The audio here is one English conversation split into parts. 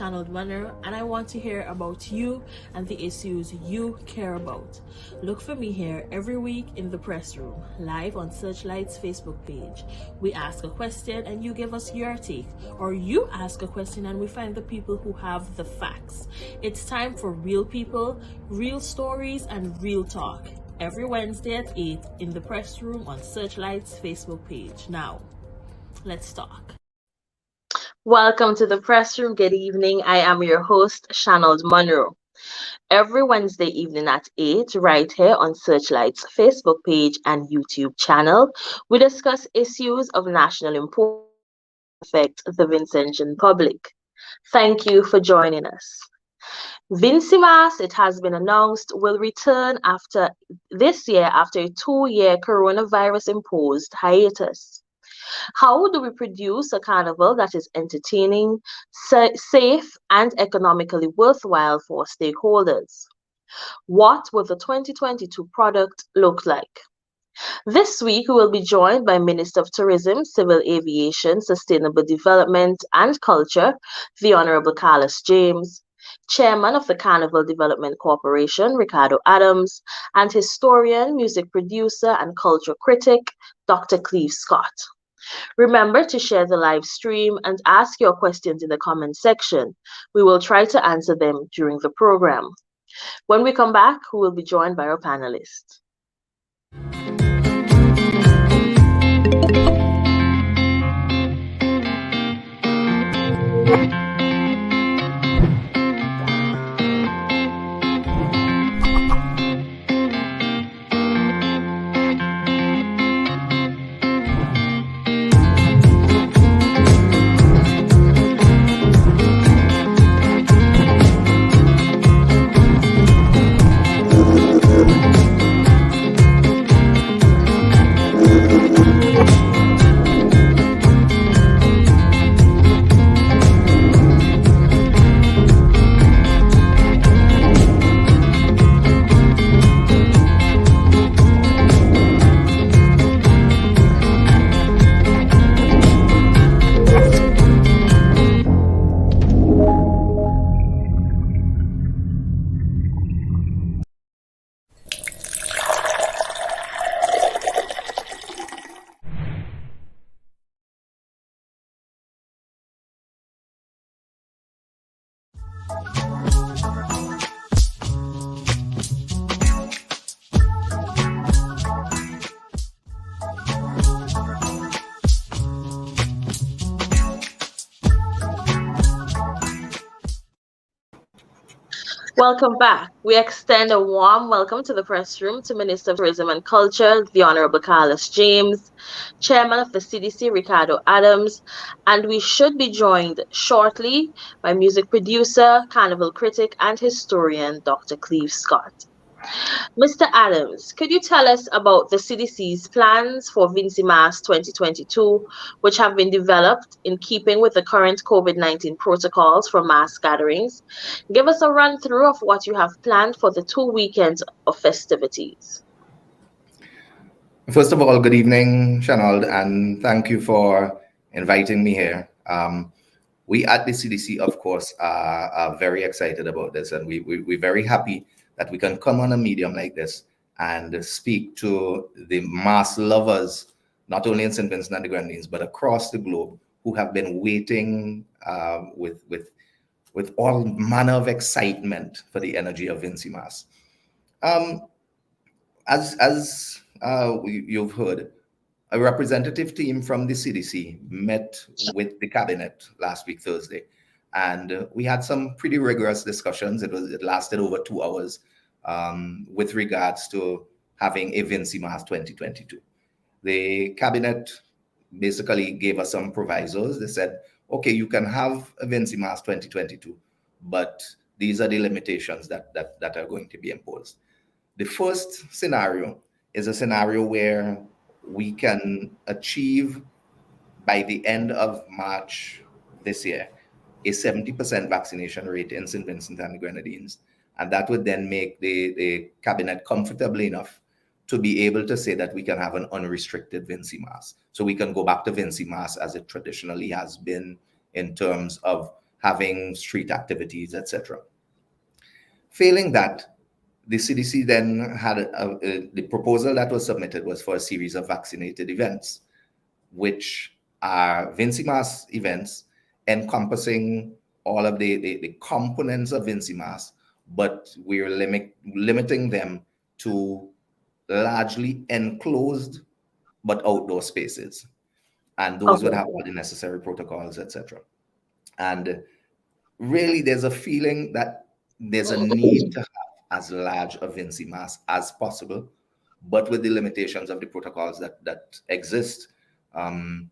Channeled Manner, and I want to hear about you and the issues you care about. Look for me here every week in the press room, live on Searchlight's Facebook page. We ask a question and you give us your take, or you ask a question and we find the people who have the facts. It's time for real people, real stories, and real talk. Every Wednesday at 8 in the press room on Searchlight's Facebook page. Now, let's talk. Welcome to the press room. Good evening. I am your host, Channeled Monroe. Every Wednesday evening at 8, right here on Searchlight's Facebook page and YouTube channel, we discuss issues of national importance that affect the Vincentian public. Thank you for joining us. Vincy Mas, it has been announced, will return after this year after a 2-year coronavirus imposed hiatus. How do we produce a carnival that is entertaining, safe, and economically worthwhile for stakeholders? What will the 2022 product look like? This week, we will be joined by Minister of Tourism, Civil Aviation, Sustainable Development, and Culture, the Honorable Carlos James, Chairman of the Carnival Development Corporation, Ricardo Adams, and historian, music producer, and culture critic, Dr. Cleve Scott. Remember to share the live stream and ask your questions in the comment section. We will try to answer them during the program. When we come back, we will be joined by our panelists. Welcome back. We extend a warm welcome to the press room to Minister of Tourism and Culture, the Honorable Carlos James, Chairman of the CDC, Ricardo Adams, and we should be joined shortly by music producer, carnival critic, and historian, Dr. Cleve Scott. Mr. Adams, could you tell us about the CDC's plans for Vincy Mas 2022, which have been developed in keeping with the current COVID-19 protocols for mass gatherings? Give us a run through of what you have planned for the 2 weekends of festivities. First of all, good evening, Chanel, and thank you for inviting me here. We at the CDC, of course, are very excited about this, and we're very happy that we can come on a medium like this and speak to the mass lovers, not only in St. Vincent and the Grenadines, but across the globe, who have been waiting with all manner of excitement for the energy of Vincy Mas. As you've heard, a representative team from the CDC met with the cabinet last week, Thursday, and we had some pretty rigorous discussions. It lasted over 2 hours with regards to having a Vincy Mas 2022. The cabinet basically gave us some provisos. They said, okay, you can have a Vincy Mas 2022, but these are the limitations that are going to be imposed. The first scenario is a scenario where we can achieve by the end of March this year a 70% vaccination rate in St. Vincent and the Grenadines. And that would then make the cabinet comfortable enough to be able to say that we can have an unrestricted Vincy Mas. So we can go back to Vincy Mas as it traditionally has been in terms of having street activities, etc. Failing that, the CDC then had the proposal that was submitted was for a series of vaccinated events, which are Vincy Mas events encompassing all of the components of Vincy Mas, but we're limiting them to largely enclosed but outdoor spaces. And those would Okay. have all the necessary protocols, etc. And really, there's a feeling that there's a need to have as large a Vincy Mas as possible, but with the limitations of the protocols that exist, um,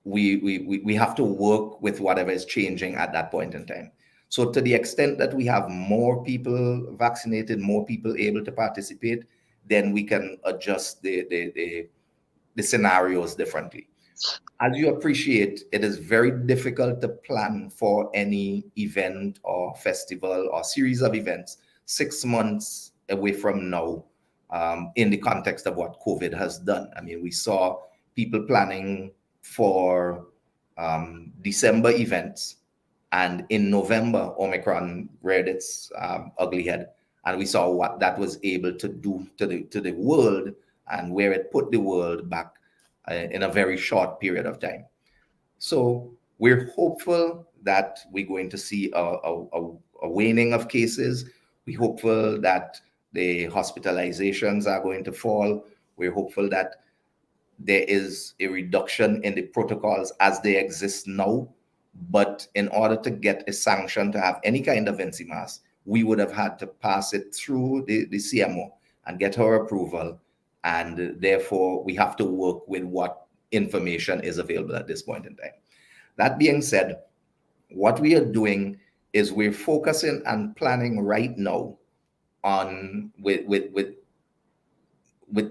we have to work with whatever is changing at that point in time. So to the extent that we have more people vaccinated, more people able to participate, then we can adjust the scenarios differently. As you appreciate, it is very difficult to plan for any event or festival or series of events 6 months away from now, in the context of what COVID has done. I mean, we saw people planning for December events, and in November, Omicron reared its ugly head, and we saw what that was able to do to the world and where it put the world back in a very short period of time. So we're hopeful that we're going to see a waning of cases. We're hopeful that the hospitalizations are going to fall. We're hopeful that there is a reduction in the protocols as they exist now. But in order to get a sanction to have any kind of NCMAS, we would have had to pass it through the CMO and get her approval. And therefore, we have to work with what information is available at this point in time. That being said, what we are doing is we're focusing and planning right now on with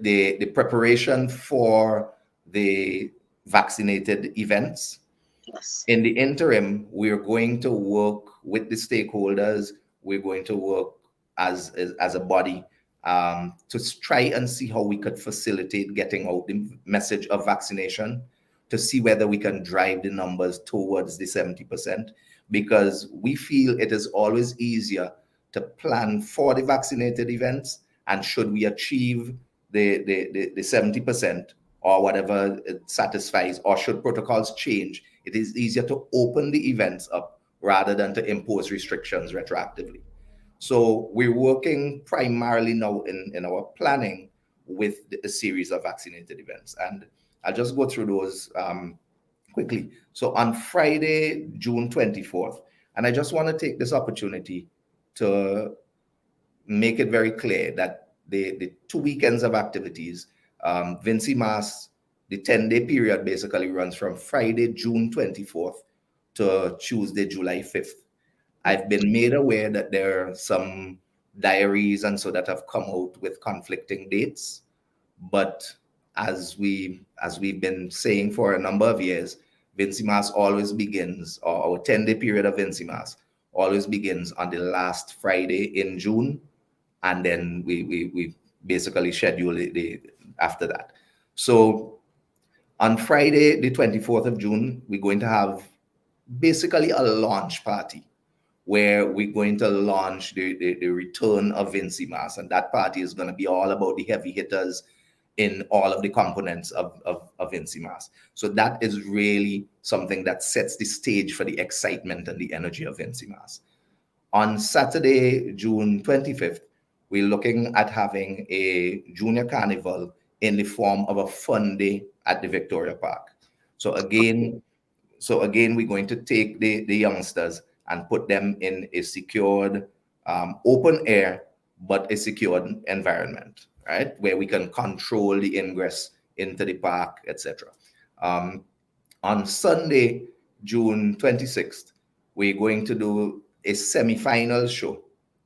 the preparation for the vaccinated events. Yes. In the interim, we're going to work with the stakeholders. We're going to work as a body to try and see how we could facilitate getting out the message of vaccination, to see whether we can drive the numbers towards the 70%, because we feel it is always easier to plan for the vaccinated events. And should we achieve the 70% or whatever it satisfies, or should protocols change, it is easier to open the events up rather than to impose restrictions retroactively. So we're working primarily now in our planning with a series of vaccinated events. And I'll just go through those quickly. So on Friday, June 24th, and I just want to take this opportunity to make it very clear that the 2 weekends of activities, Vincy Mas, the 10-day period basically runs from Friday, June 24th to Tuesday, July 5th. I've been made aware that there are some diaries and so that have come out with conflicting dates. But as we've been saying for a number of years, Vincy Mas always begins, or our 10-day period of Vincy Mas always begins on the last Friday in June, and then we basically schedule the after that. So on Friday, the 24th of June, we're going to have basically a launch party where we're going to launch the return of Vincy Mas. And that party is going to be all about the heavy hitters in all of the components of Vincy Mas. So that is really something that sets the stage for the excitement and the energy of Vincy Mas. On Saturday, June 25th, we're looking at having a junior carnival in the form of a fun day at the Victoria Park. So again, we're going to take the youngsters and put them in a secured, open air, but a secured environment, right? Where we can control the ingress into the park, etc. On Sunday, June 26th, we're going to do a semi-final show,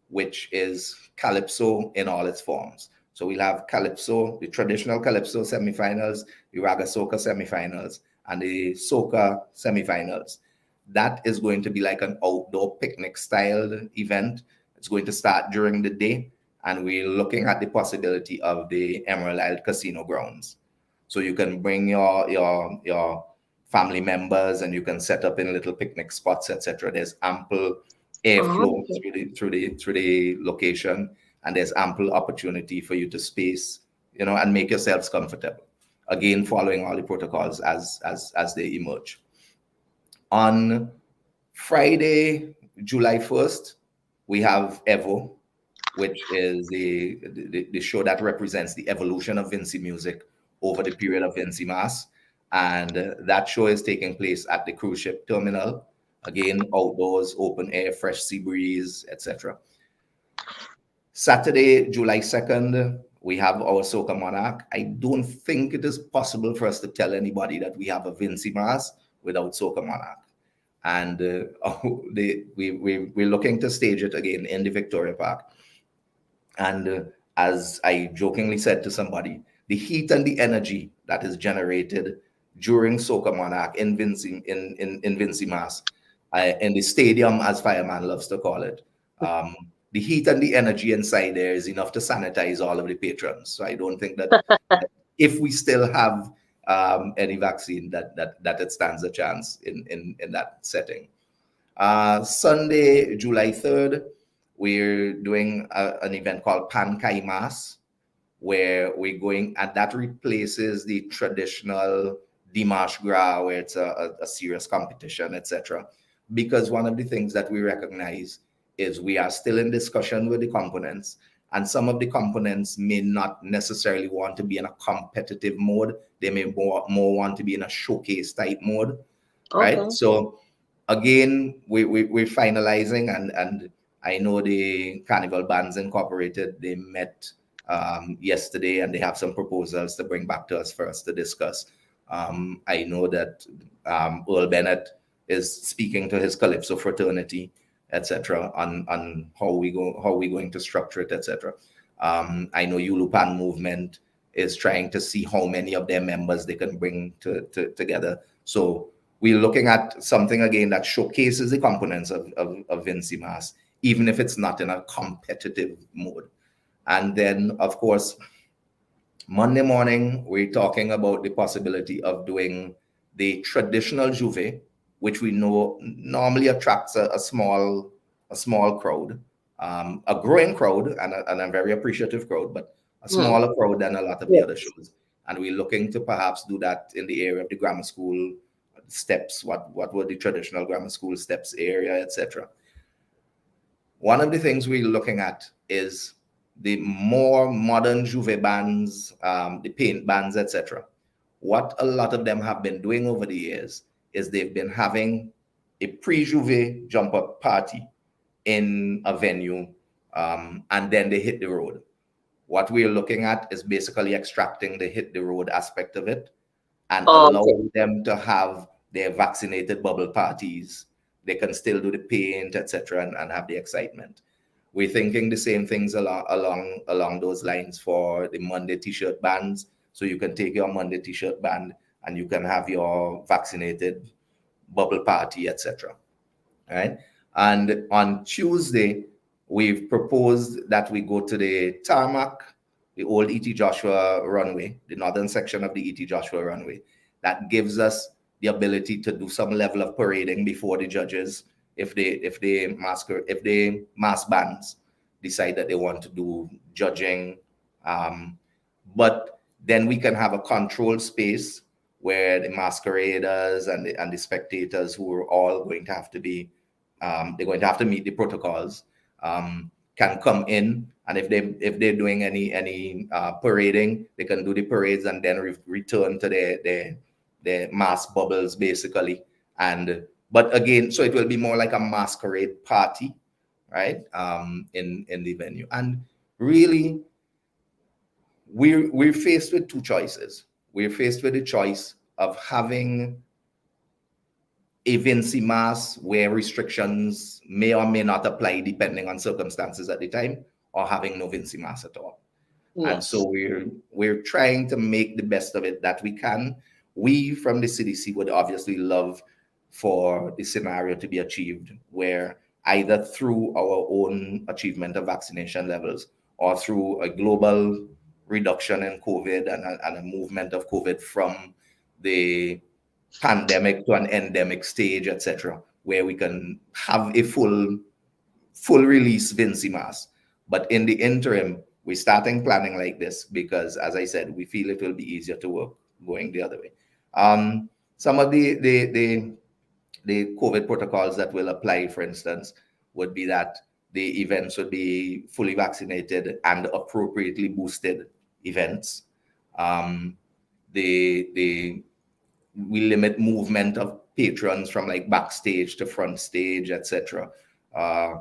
which is Calypso in all its forms. So we'll have Calypso, the traditional Calypso semifinals, the Raga Soca semifinals, and the Soca semifinals. That is going to be like an outdoor picnic style event. It's going to start during the day, and we're looking at the possibility of the Emerald Isle Casino grounds. So you can bring your family members, and you can set up in little picnic spots, etc. There's ample Oh, airflow okay. through the location, and there's ample opportunity for you to space, and make yourselves comfortable. Again, following all the protocols as they emerge. On Friday, July 1st, we have Evo, which is the show that represents the evolution of Vincy music over the period of Vincy Mas. And that show is taking place at the cruise ship terminal. Again, outdoors, open air, fresh sea breeze, etc. Saturday, July 2nd, we have our Soca Monarch. I don't think it is possible for us to tell anybody that we have a Vincy Mas without Soca Monarch. And we're looking to stage it again in the Victoria Park. And as I jokingly said to somebody, the heat and the energy that is generated during Soca Monarch in Vincy Mas, in the stadium, as Fireman loves to call it, the heat and the energy inside there is enough to sanitize all of the patrons. So I don't think that if we still have any vaccine, that it stands a chance in that setting. Sunday, July 3rd, we're doing an event called Pan Kai Mas, where we're going, and that replaces the traditional Dimash Gras, where it's a serious competition, etc. Because one of the things that we recognize is we are still in discussion with the components, and some of the components may not necessarily want to be in a competitive mode. They may more want to be in a showcase type mode, right? Okay. So again, we're finalizing, and I know the Carnival Bands Incorporated, they met yesterday, and they have some proposals to bring back to us for us to discuss. I know that Earl Bennett is speaking to his Calypso fraternity, etc., on how we're going to structure it, etc. I know Yulupan Movement is trying to see how many of their members they can bring together. So we're looking at something again that showcases the components of Vincy Mas, even if it's not in a competitive mode. And then, of course, Monday morning, we're talking about the possibility of doing the traditional Juve, which we know normally attracts a small crowd, a growing crowd, and a very appreciative crowd, but a Hmm. smaller crowd than a lot of the other Yes. shows. And we're looking to perhaps do that in the area of the grammar school steps, what were the traditional grammar school steps area, etc. One of the things we're looking at is the more modern Juve bands, the paint bands, etc. What a lot of them have been doing over the years is they've been having a pre-Juve jump up party in a venue, and then they hit the road. What we're looking at is basically extracting the hit the road aspect of it and Okay. allowing them to have their vaccinated bubble parties. They can still do the paint, etc., and have the excitement. We're thinking the same things along those lines for the Monday t-shirt bands. So you can take your Monday t-shirt band and you can have your vaccinated bubble party, etc. Right? And on Tuesday, we've proposed that we go to the tarmac, the old E.T. Joshua runway, the northern section of the E.T. Joshua runway. That gives us the ability to do some level of parading before the judges if they mass bands decide that they want to do judging. But then we can have a controlled space where the masqueraders and the spectators, who are all going to have to be they're going to have to meet the protocols, can come in, and if they're doing any parading, they can do the parades and then return to their mass bubbles basically. And but again, so it will be more like a masquerade party, right? In the venue. And really, we're faced with two choices. We're faced with the choice of having a Vincy Mas where restrictions may or may not apply depending on circumstances at the time, or having no Vincy Mas at all. And so Yes. we're trying to make the best of it that we can. We from the CDC would obviously love for the scenario to be achieved where either through our own achievement of vaccination levels or through a global reduction in COVID and a movement of COVID from the pandemic to an endemic stage, etc., where we can have a full release Vincy Mas. But in the interim, we're starting planning like this because, as I said, we feel it will be easier to work going the other way. Some of the COVID protocols that will apply, for instance, would be that the events would be fully vaccinated and appropriately boosted events. Um, the We limit movement of patrons from like backstage to front stage, etc. Uh,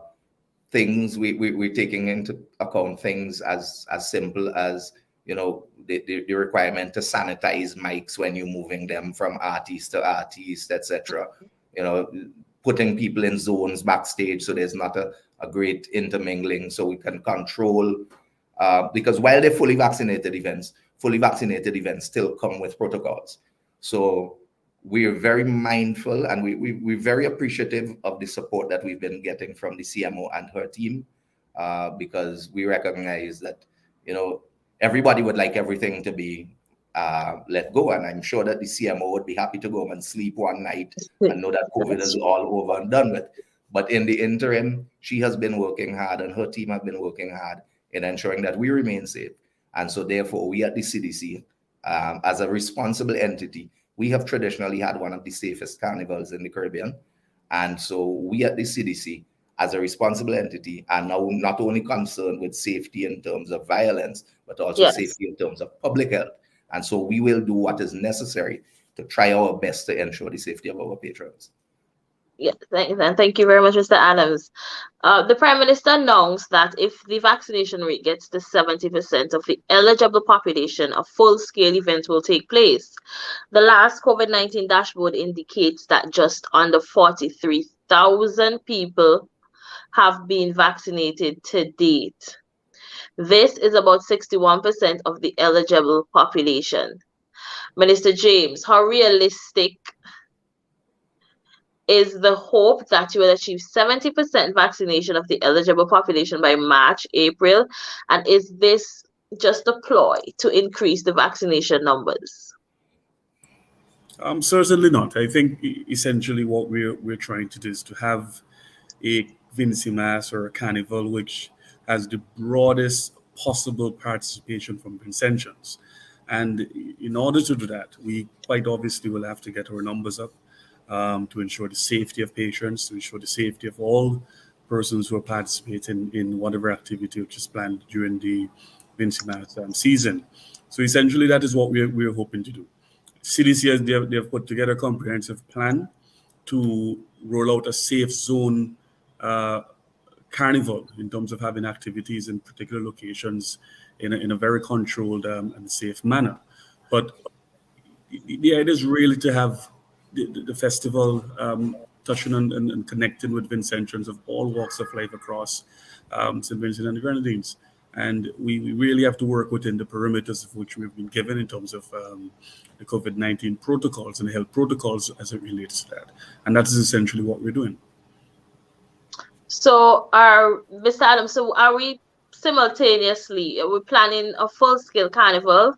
Things we're taking into account things as simple as, you know, the requirement to sanitize mics when you're moving them from artist to artist, etc. You know, putting people in zones backstage so there's not a great intermingling, so we can control, because while they're fully vaccinated events still come with protocols. So we're very mindful, and we're very appreciative of the support that we've been getting from the CMO and her team, because we recognize that, you know, everybody would like everything to be let go. And I'm sure that the CMO would be happy to go home and sleep one night and know that COVID is all over and done with. But in the interim, she has been working hard and her team have been working hard in ensuring that we remain safe. And so therefore, we at the CDC, as a responsible entity, we have traditionally had one of the safest carnivals in the Caribbean. And so we at the CDC, as a responsible entity, are now not only concerned with safety in terms of violence, but also Yes. safety in terms of public health. And so we will do what is necessary to try our best to ensure the safety of our patrons. Yes, thank you very much, Mr. Adams. The Prime Minister announced that if the vaccination rate gets to 70% of the eligible population, a full-scale event will take place. The last COVID-19 dashboard indicates that just under 43,000 people have been vaccinated to date. This is about 61% of the eligible population. Minister James, how realistic is the hope that you will achieve 70% vaccination of the eligible population by March, April? And is this just a ploy to increase the vaccination numbers? Certainly not. I think essentially what we're trying to do is to have a Vincy Mas or a carnival which has the broadest possible participation from Vincentians. And in order to do that, we quite obviously will have to get our numbers up, to ensure the safety of patrons, to ensure the safety of all persons who are participating in whatever activity which is planned during the Vincy Mas season. So essentially, that is what we're hoping to do. CDC has they have put together a comprehensive plan to roll out a safe zone carnival in terms of having activities in particular locations in a very controlled and safe manner. But the idea is really to have the festival touching and connecting with Vincentians of all walks of life across St. Vincent and the Grenadines. And we really have to work within the perimeters of which we've been given in terms of the COVID-19 protocols and the health protocols as it relates to that. And that is essentially what we're doing. So, Mr. Adams, so are we simultaneously, are we planning a full-scale carnival?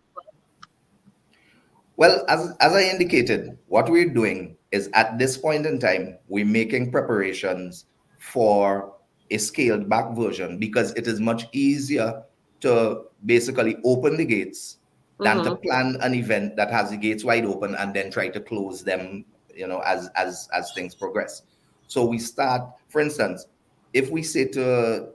Well, as I indicated, what we're doing is at this point in time, we're making preparations for a scaled back version because it is much easier to basically open the gates than to plan an event that has the gates wide open and then try to close them, you know, as things progress. So we start, for instance, if we say to,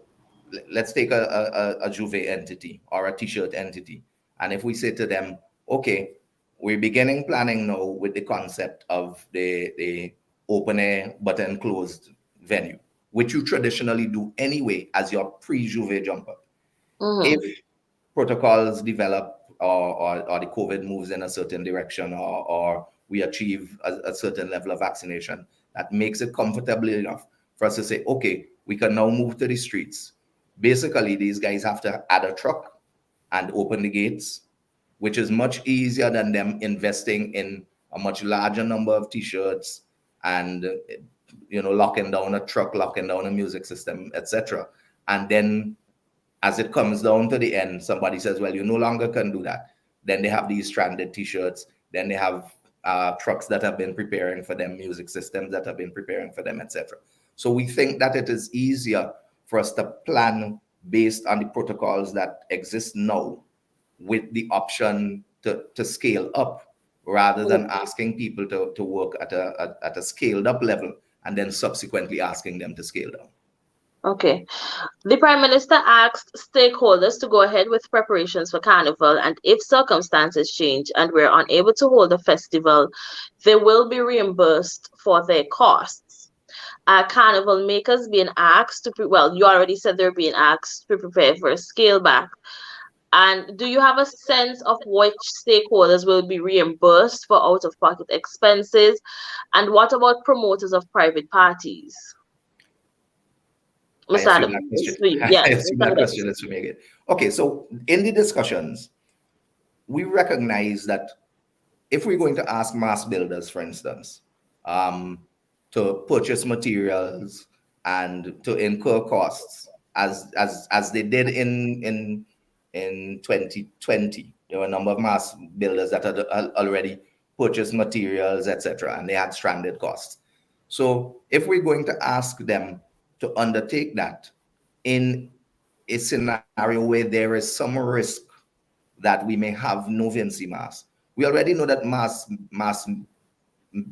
let's take a Juve entity or a t-shirt entity, and if we say to them, okay, we're beginning planning now with the concept of the open air but enclosed venue, which you traditionally do anyway as your pre-Juve jump up. If protocols develop or the COVID moves in a certain direction or we achieve a certain level of vaccination, that makes it comfortable enough for us to say, okay, we can now move to the streets. Basically, these guys have to add a truck and open the gates, which is much easier than them investing in a much larger number of t-shirts and, you know, locking down a truck, locking down a music system, etc. And then as it comes down to the end, somebody says, well, you no longer can do that. Then they have these stranded t-shirts. Then they have trucks that have been preparing for them, music systems that have been preparing for them, etc. So we think that it is easier for us to plan based on the protocols that exist now, with the option to scale up, rather than asking people to work at a scaled up level and then subsequently asking them to scale down. Okay. The Prime Minister asked stakeholders to go ahead with preparations for Carnival, and if circumstances change and we're unable to hold the festival, they will be reimbursed for their costs. Are Carnival makers being asked to, well, you already said they're being asked to prepare for a scale back. And do you have a sense of which stakeholders will be reimbursed for out of pocket expenses? And what about promoters of private parties? I Mr. assume Adam, that it's question. for you. I Yes, assume Mr. that Adams. question is for me again. Okay, so in the discussions, we recognize that if we're going to ask mass builders, for instance, to purchase materials and to incur costs, as they did in 2020, there were a number of mass builders that had already purchased materials, etc., and they had stranded costs. So if we're going to ask them to undertake that in a scenario where there is some risk that we may have no Vincy Mas, we already know that mass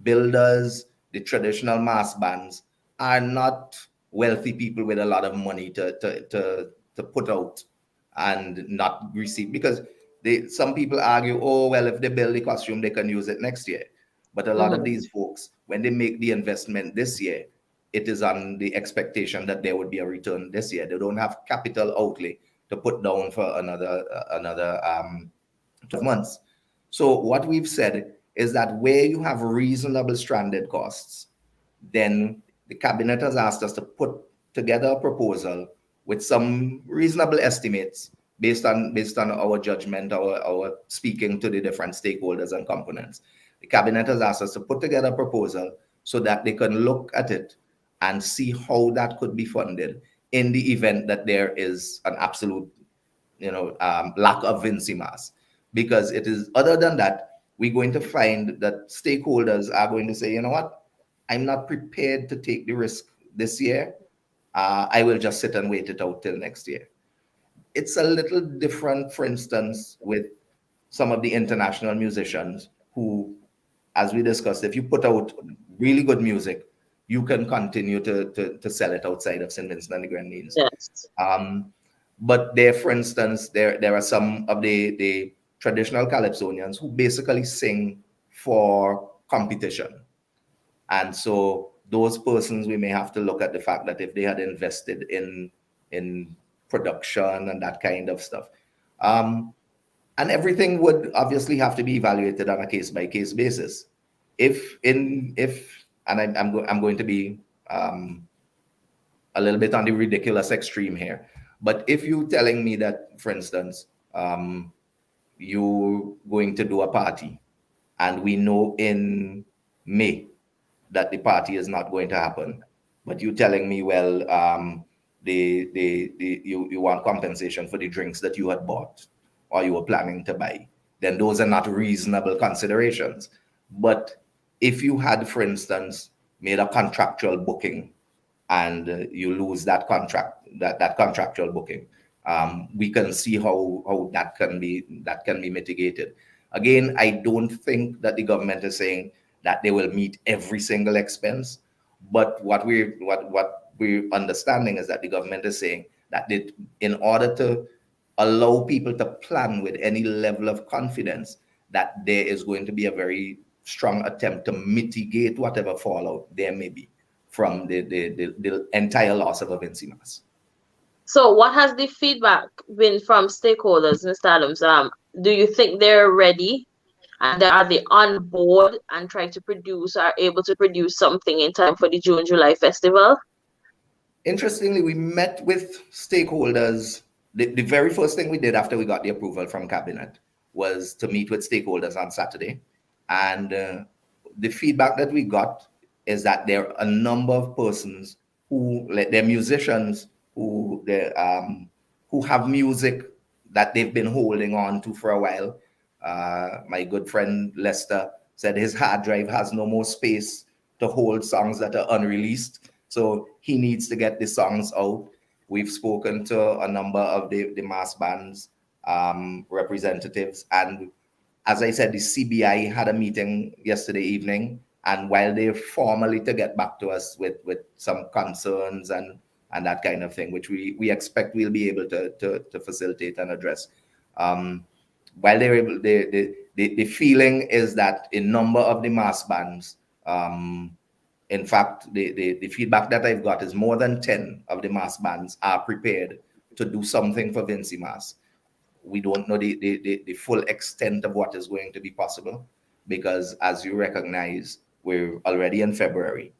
builders, the traditional mass bands, are not wealthy people with a lot of money to put out and not receive, because some people argue, oh well, if they build the costume they can use it next year. But a lot of these folks, when they make the investment this year, it is on the expectation that there would be a return this year. They don't have capital outlay to put down for another 12 months. So what we've said is that where you have reasonable stranded costs, then the cabinet has asked us to put together a proposal with some reasonable estimates based on our judgment, our speaking to the different stakeholders and components. The cabinet has asked us to put together a proposal so that they can look at it and see how that could be funded in the event that there is an absolute lack of Vincy Mas. Because it is, other than that, we're going to find that stakeholders are going to say, you know what, I'm not prepared to take the risk this year. I will just sit and wait it out till next year. It's a little different, for instance, with some of the international musicians who, as we discussed, if you put out really good music, you can continue to sell it outside of St. Vincent and the Grenadines. Yes. But there, for instance, there are some of the traditional calypsonians who basically sing for competition. And so those persons, we may have to look at the fact that if they had invested in production and that kind of stuff, and everything would obviously have to be evaluated on a case by case basis. And I'm going to be a little bit on the ridiculous extreme here, but if you're telling me that, for instance, you're going to do a party, and we know in May that the party is not going to happen, but you're telling me, well, you want compensation for the drinks that you had bought or you were planning to buy, then those are not reasonable considerations. But if you had, for instance, made a contractual booking and you lose that contractual booking, we can see how that can be mitigated. Again, I don't think that the government is saying that they will meet every single expense, but what we're understanding is that the government is saying that in order to allow people to plan with any level of confidence, that there is going to be a very strong attempt to mitigate whatever fallout there may be from the entire loss of a Vincy Mas. So what has the feedback been from stakeholders, Mr. Adams? Do you think they're ready and are they on board and trying to are able to produce something in time for the June-July festival? Interestingly, we met with stakeholders. The very first thing we did after we got the approval from cabinet was to meet with stakeholders on Saturday. And the feedback that we got is that there are a number of persons who, like, they're musicians who have music that they've been holding on to for a while. My good friend Lester said his hard drive has no more space to hold songs that are unreleased. So he needs to get the songs out. We've spoken to a number of the mass bands representatives. And as I said, the CBI had a meeting yesterday evening. And while they're formally to get back to us with some concerns and that kind of thing, which we expect we'll be able to facilitate and address. While they're able, the feeling is that a number of the mass bands, in fact, the feedback that I've got is more than 10 of the mass bands are prepared to do something for Vincy Mas. We don't know the full extent of what is going to be possible because, as you recognize, we're already in February.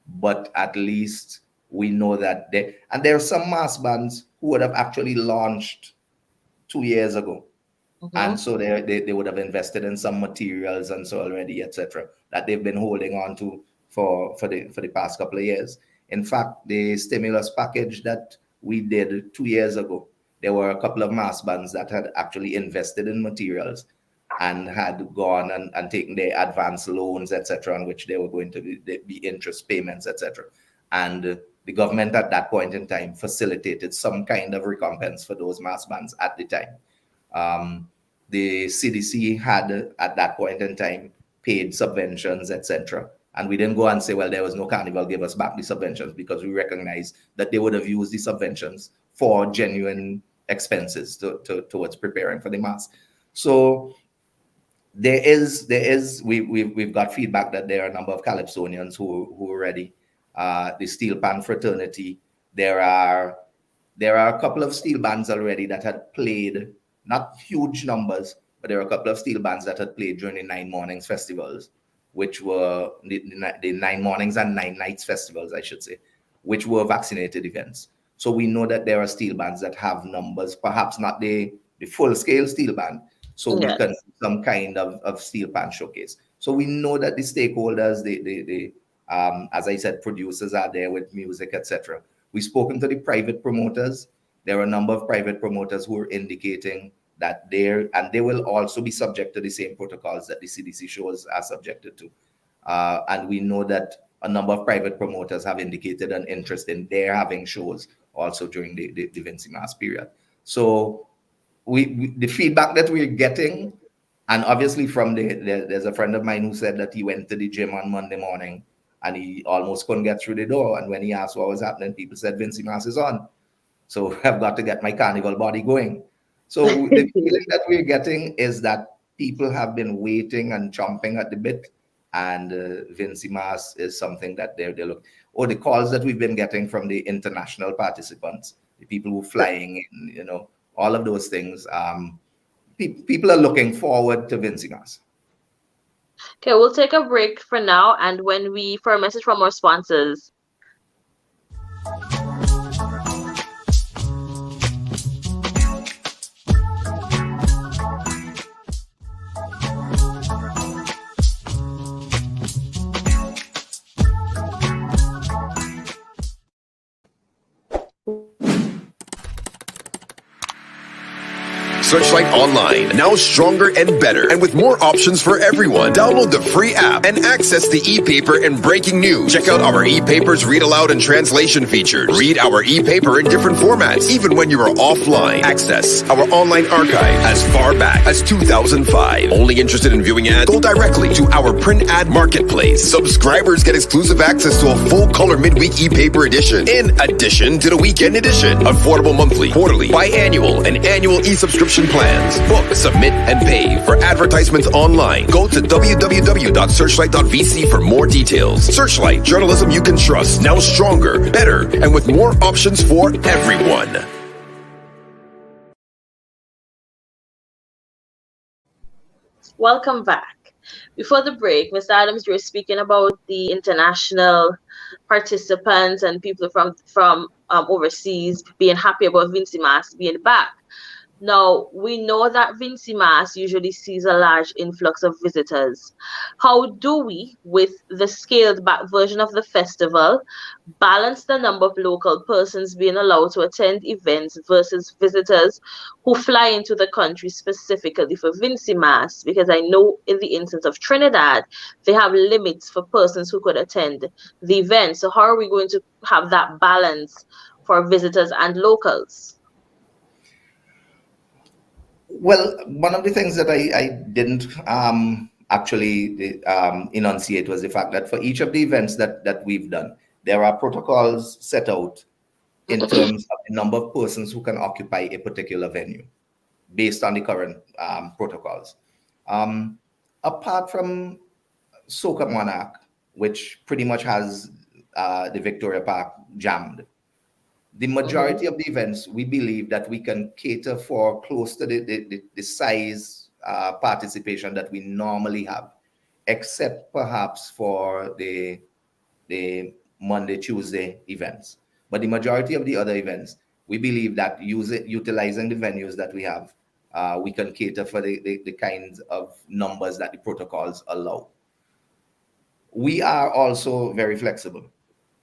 But at least we know that there are some mass bands who would have actually launched 2 years ago. And so they would have invested in some materials and so already, etc., that they've been holding on to for the past couple of years. In fact, the stimulus package that we did 2 years ago, there were a couple of mass bands that had actually invested in materials and had gone and taken their advance loans, etc., on which they were going to be interest payments, etc. And the government at that point in time facilitated some kind of recompense for those mass bands at the time. The CDC had at that point in time paid subventions, etc. And we didn't go and say, well, there was no carnival, give us back the subventions, because we recognize that they would have used the subventions for genuine expenses towards preparing for the mass. So we've got feedback that there are a number of Calypsonians who are ready. The Steel Pan Fraternity, there are a couple of steel bands already that had played, not huge numbers, but there are a couple of steel bands that had played during the 9 Mornings festivals, which were the 9 Mornings and 9 Nights festivals, I should say, which were vaccinated events. So we know that there are steel bands that have numbers, perhaps not the full-scale steel band. So we can do some kind of steel pan showcase. So we know that the stakeholders, as I said, producers are there with music, etc. We've spoken to the private promoters. There are a number of private promoters who are indicating that they will also be subject to the same protocols that the CDC shows are subjected to. And we know that a number of private promoters have indicated an interest in their having shows also during the Vincy Mas period. So the feedback that we're getting, and obviously from there's a friend of mine who said that he went to the gym on Monday morning and he almost couldn't get through the door. And when he asked what was happening, people said Vincy Mas is on. So I've got to get my carnival body going. So the feeling that we're getting is that people have been waiting and chomping at the bit, and Vincy Mas is something that they're looking. Or the calls that we've been getting from the international participants, the people who are flying in, all of those things. People are looking forward to Vincy Mas. Okay, we'll take a break for now, and for a message from our sponsors. Searchlight Online, now stronger and better, and with more options for everyone. Download the free app and access the e-paper and breaking news. Check out our e-papers read aloud and translation features. Read our e-paper in different formats, even when you are offline. Access our online archive as far back as 2005. Only interested in viewing ads? Go directly to our print ad marketplace. Subscribers get exclusive access to a full-color midweek e-paper edition, in addition to the weekend edition. Affordable monthly, quarterly, biannual, and annual e-subscription plans. Book, submit, and pay for advertisements online. Go to www.searchlight.vc for more details. Searchlight, journalism you can trust. Now stronger, better, and with more options for everyone. Welcome back. Before the break, Mr. Adams, you were speaking about the international participants and people from overseas being happy about Vincy Mas being back. Now, we know that Vincy Mas usually sees a large influx of visitors. How do we, with the scaled back version of the festival, balance the number of local persons being allowed to attend events versus visitors who fly into the country specifically for Vincy Mas? Because I know in the instance of Trinidad, they have limits for persons who could attend the event. So, how are we going to have that balance for visitors and locals? Well, one of the things that I didn't actually enunciate was the fact that for each of the events that we've done, there are protocols set out in terms of the number of persons who can occupy a particular venue based on the current protocols. Um, Apart from Soca Monarch, which pretty much has the Victoria Park jammed, the Mhm. majority of the events, we believe that we can cater for close to the size participation that we normally have, except perhaps for the Monday, Tuesday events. But the majority of the other events, we believe that utilizing the venues that we have, we can cater for the kinds of numbers that the protocols allow. We are also very flexible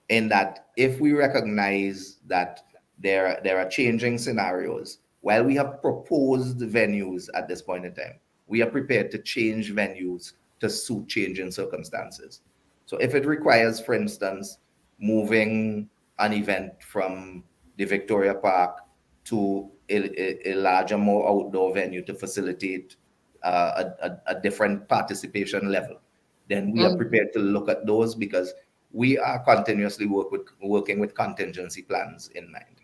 in that if we recognize that there are changing scenarios, while we have proposed venues at this point in time, we are prepared to change venues to suit changing circumstances. So if it requires, for instance, moving an event from the Victoria Park to a larger, more outdoor venue to facilitate a different participation level, then we are Mhm. prepared to look at those because we are continuously working with contingency plans in mind.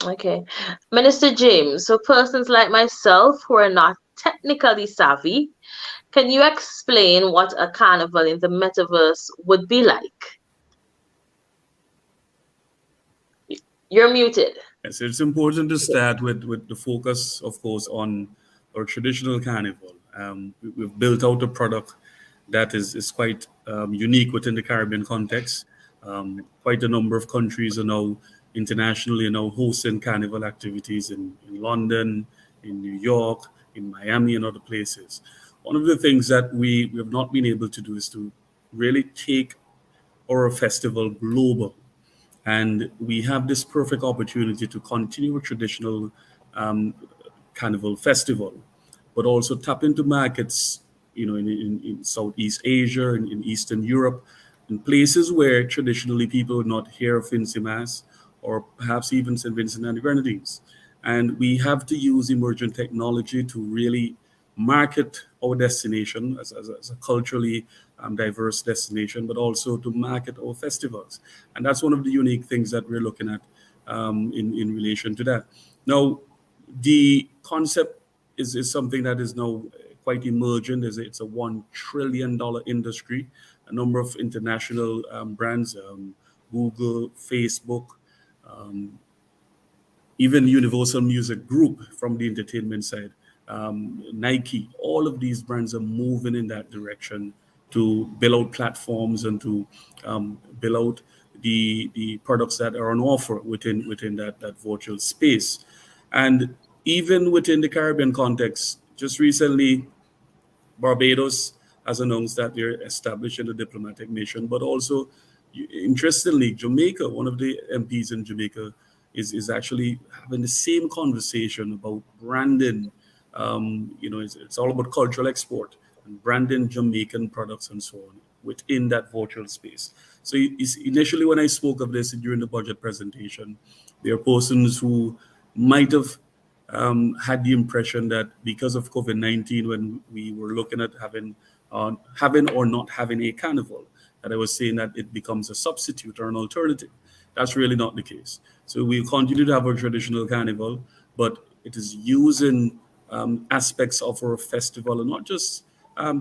Okay. Minister James, so persons like myself who are not technically savvy, can you explain what a carnival in the metaverse would be like? You're muted. Yes, it's important to start with the focus, of course, on our traditional carnival. We've built out a product that is quite unique within the Caribbean context. Quite a number of countries are now internationally now hosting carnival activities in London, in New York, in Miami, and other places. One of the things that we have not been able to do is to really take our festival global, and we have this perfect opportunity to continue a traditional um, carnival festival, but also tap into markets, in Southeast Asia and in Eastern Europe, in places where traditionally people would not hear of Vincy Mas or perhaps even St. Vincent and the Grenadines. And we have to use emerging technology to really market our destination as a culturally diverse destination, but also to market our festivals. And that's one of the unique things that we're looking at in relation to that. Now, the concept is something that is now quite emergent. It's a $1 trillion industry. A number of international brands, Google, Facebook, um, even Universal Music Group from the entertainment side, Nike, all of these brands are moving in that direction to build out platforms and to build out the products that are on offer within that virtual space. And even within the Caribbean context, just recently Barbados has announced that they're establishing a diplomatic mission, but also, interestingly, Jamaica, one of the MPs in Jamaica, is actually having the same conversation about branding. It's all about cultural export and branding Jamaican products and so on within that virtual space. So initially, when I spoke of this during the budget presentation, there are persons who might have had the impression that because of COVID-19, when we were looking at having or not having a carnival, that I was saying that it becomes a substitute or an alternative. That's really not the case. So we'll continue to have our traditional carnival, but it is using aspects of our festival and not just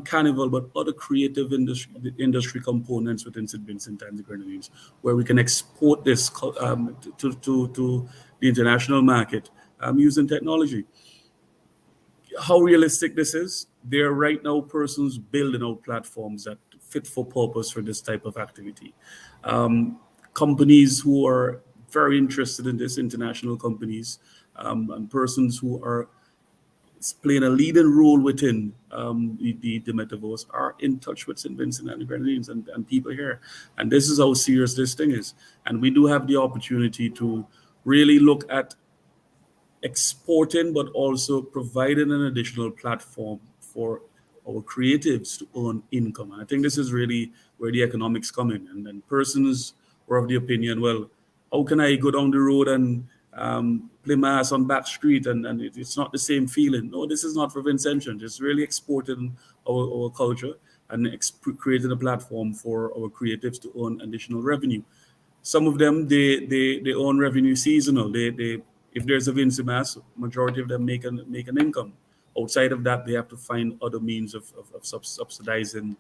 carnival, but other creative industry components within St. Vincent and the Grenadines, where we can export this to the international market using technology. How realistic this is? There are right now persons building out platforms that fit for purpose for this type of activity. Um, Companies who are very interested in this, international companies, and persons who are playing a leading role within the metaverse are in touch with St. Vincent and the Grenadines and people here. And this is how serious this thing is. And we do have the opportunity to really look at exporting, but also providing an additional platform for our creatives to earn income. And I think this is really where the economics come in. And then persons were of the opinion, well, how can I go down the road and play mass on back street and it's not the same feeling? No, this is not for Vincentians. It's really exporting our culture and creating a platform for our creatives to earn additional revenue. Some of them they earn revenue seasonal. They if there's a Vincy Mas, majority of them make an income. Outside of that, they have to find other means of subsidizing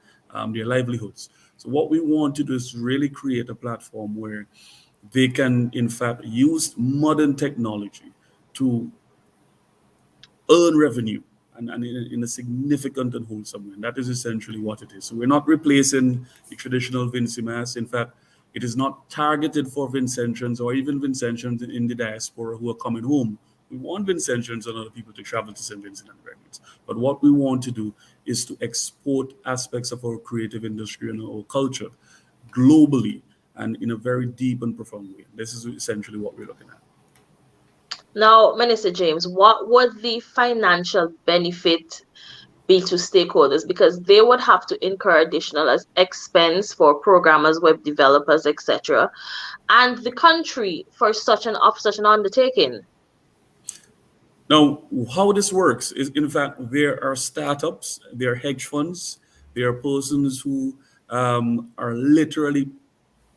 their livelihoods. So what we want to do is really create a platform where they can, in fact, use modern technology to earn revenue and in a significant and wholesome way. And that is essentially what it is. So we're not replacing the traditional Vincy Mas. In fact, it is not targeted for Vincentians or even Vincentians in the diaspora who are coming home. We want Vincentians and other people to travel to St. Vincent and the Grenadines. But what we want to do is to export aspects of our creative industry and our culture globally and in a very deep and profound way. This is essentially what we're looking at. Now, Minister James, what would the financial benefit be to stakeholders? Because they would have to incur additional expense for programmers, web developers, etc., and the country for such an undertaking. Now, how this works is, in fact, there are startups, there are hedge funds, there are persons who are literally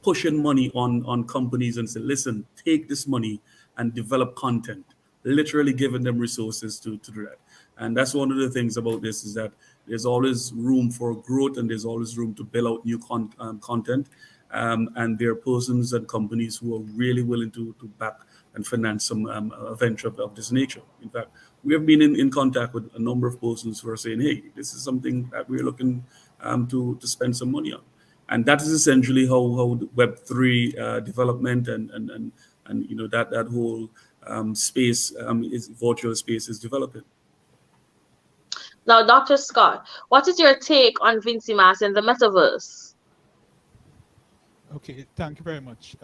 pushing money on companies and say, listen, take this money and develop content, literally giving them resources to do that. And that's one of the things about this is that there's always room for growth and there's always room to build out new content. And there are persons and companies who are really willing to back and finance some a venture of this nature. In fact, we have been in contact with a number of persons who are saying, hey, this is something that we're looking to spend some money on. And that is essentially how Web3 development and you know that whole space is virtual space is developing. Now, Dr. Scott, what is your take on Vincy Mas and the metaverse? Okay, thank you very much.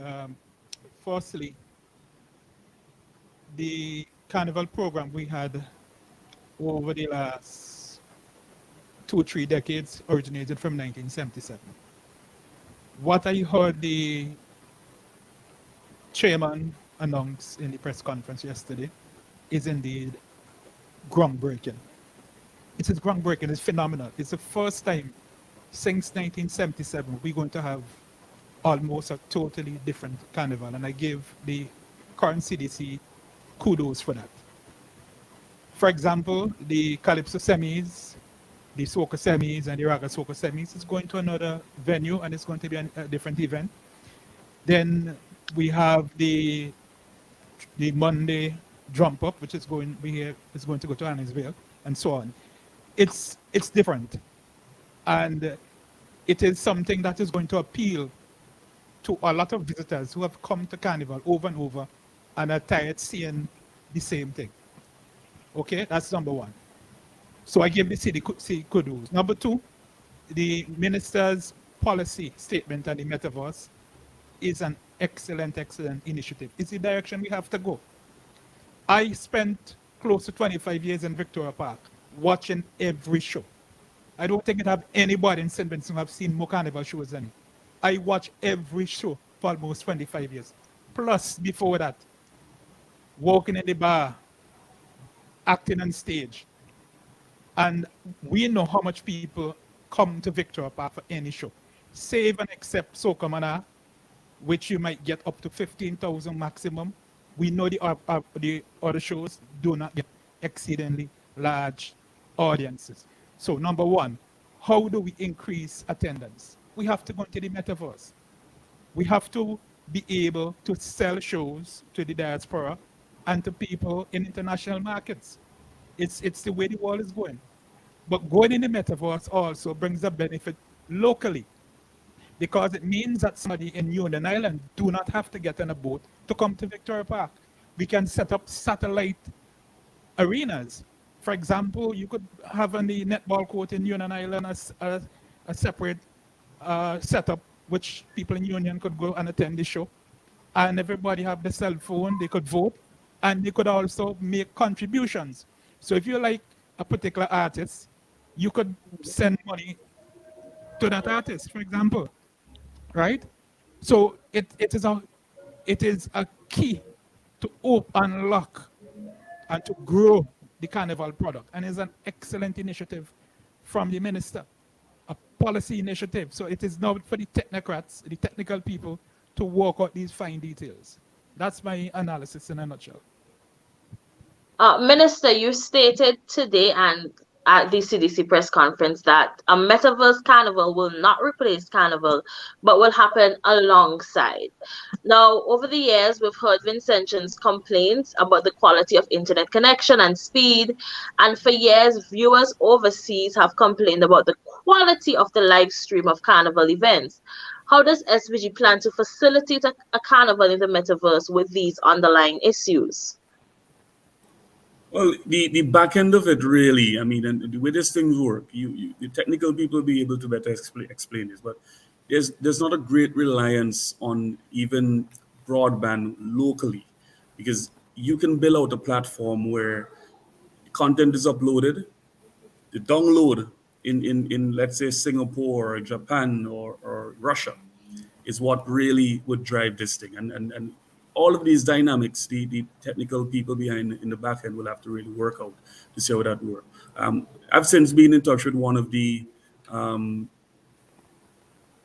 Firstly, the carnival program we had over the last 2 or 3 decades originated from 1977. What I heard the chairman announce in the press conference yesterday is indeed groundbreaking. It is groundbreaking, it's phenomenal. It's the first time since 1977 we're going to have almost a totally different carnival, and I give the current CDC kudos for that. For example, the Calypso semis, the Soca semis, and the Raga Soca semis is going to another venue, and it's going to be a different event. Then we have the Monday Jump Up, which is going to go to Annisville, and so on. It's different, and it is something that is going to appeal to a lot of visitors who have come to Carnival over and over and are tired seeing the same thing. Okay, that's number one. So I give the city kudos. Number two, the minister's policy statement on the metaverse is an excellent initiative. It's the direction we have to go. I spent close to 25 years in Victoria Park watching every show. I don't think it have anybody in St. Vincent who have seen more carnival shows than me. I watch every show for almost 25 years. Plus, before that, walking in the bar, acting on stage. And we know how much people come to Victoria Park for any show. Save and except Soca Mana, which you might get up to 15,000 maximum. We know the other shows do not get exceedingly large audiences. So number one, how do we increase attendance? We have to go into the metaverse. We have to be able to sell shows to the diaspora and to people in international markets. It's the way the world is going. But going in the metaverse also brings a benefit locally, because it means that somebody in Union Island do not have to get on a boat to come to Victoria Park. We can set up satellite arenas. For example, you could have on the netball court in Union Island a separate setup which people in Union could go and attend the show. And everybody have the cell phone, they could vote, and they could also make contributions. So if you like a particular artist, you could send money to that artist, for example, right? So it is a key to unlock and to grow the carnival product. And it's an excellent initiative from the minister, a policy initiative. So it is now for the technocrats, the technical people, to work out these fine details. That's my analysis in a nutshell. Minister, you stated today and at the CDC press conference that a metaverse carnival will not replace carnival, but will happen alongside. Now, over the years, we've heard Vincentians' complaints about the quality of internet connection and speed, and for years, viewers overseas have complained about the quality of the live stream of carnival events. How does SVG plan to facilitate a carnival in the metaverse with these underlying issues? Well, the back end of it really, I mean, and the way these things work, the technical people will be able to better explain this, but there's not a great reliance on even broadband locally, because you can build out a platform where content is uploaded, the download in let's say Singapore or Japan or Russia is what really would drive this thing. And all of these dynamics, the technical people behind in the back end will have to really work out to see how that works. I've since been in touch with one of the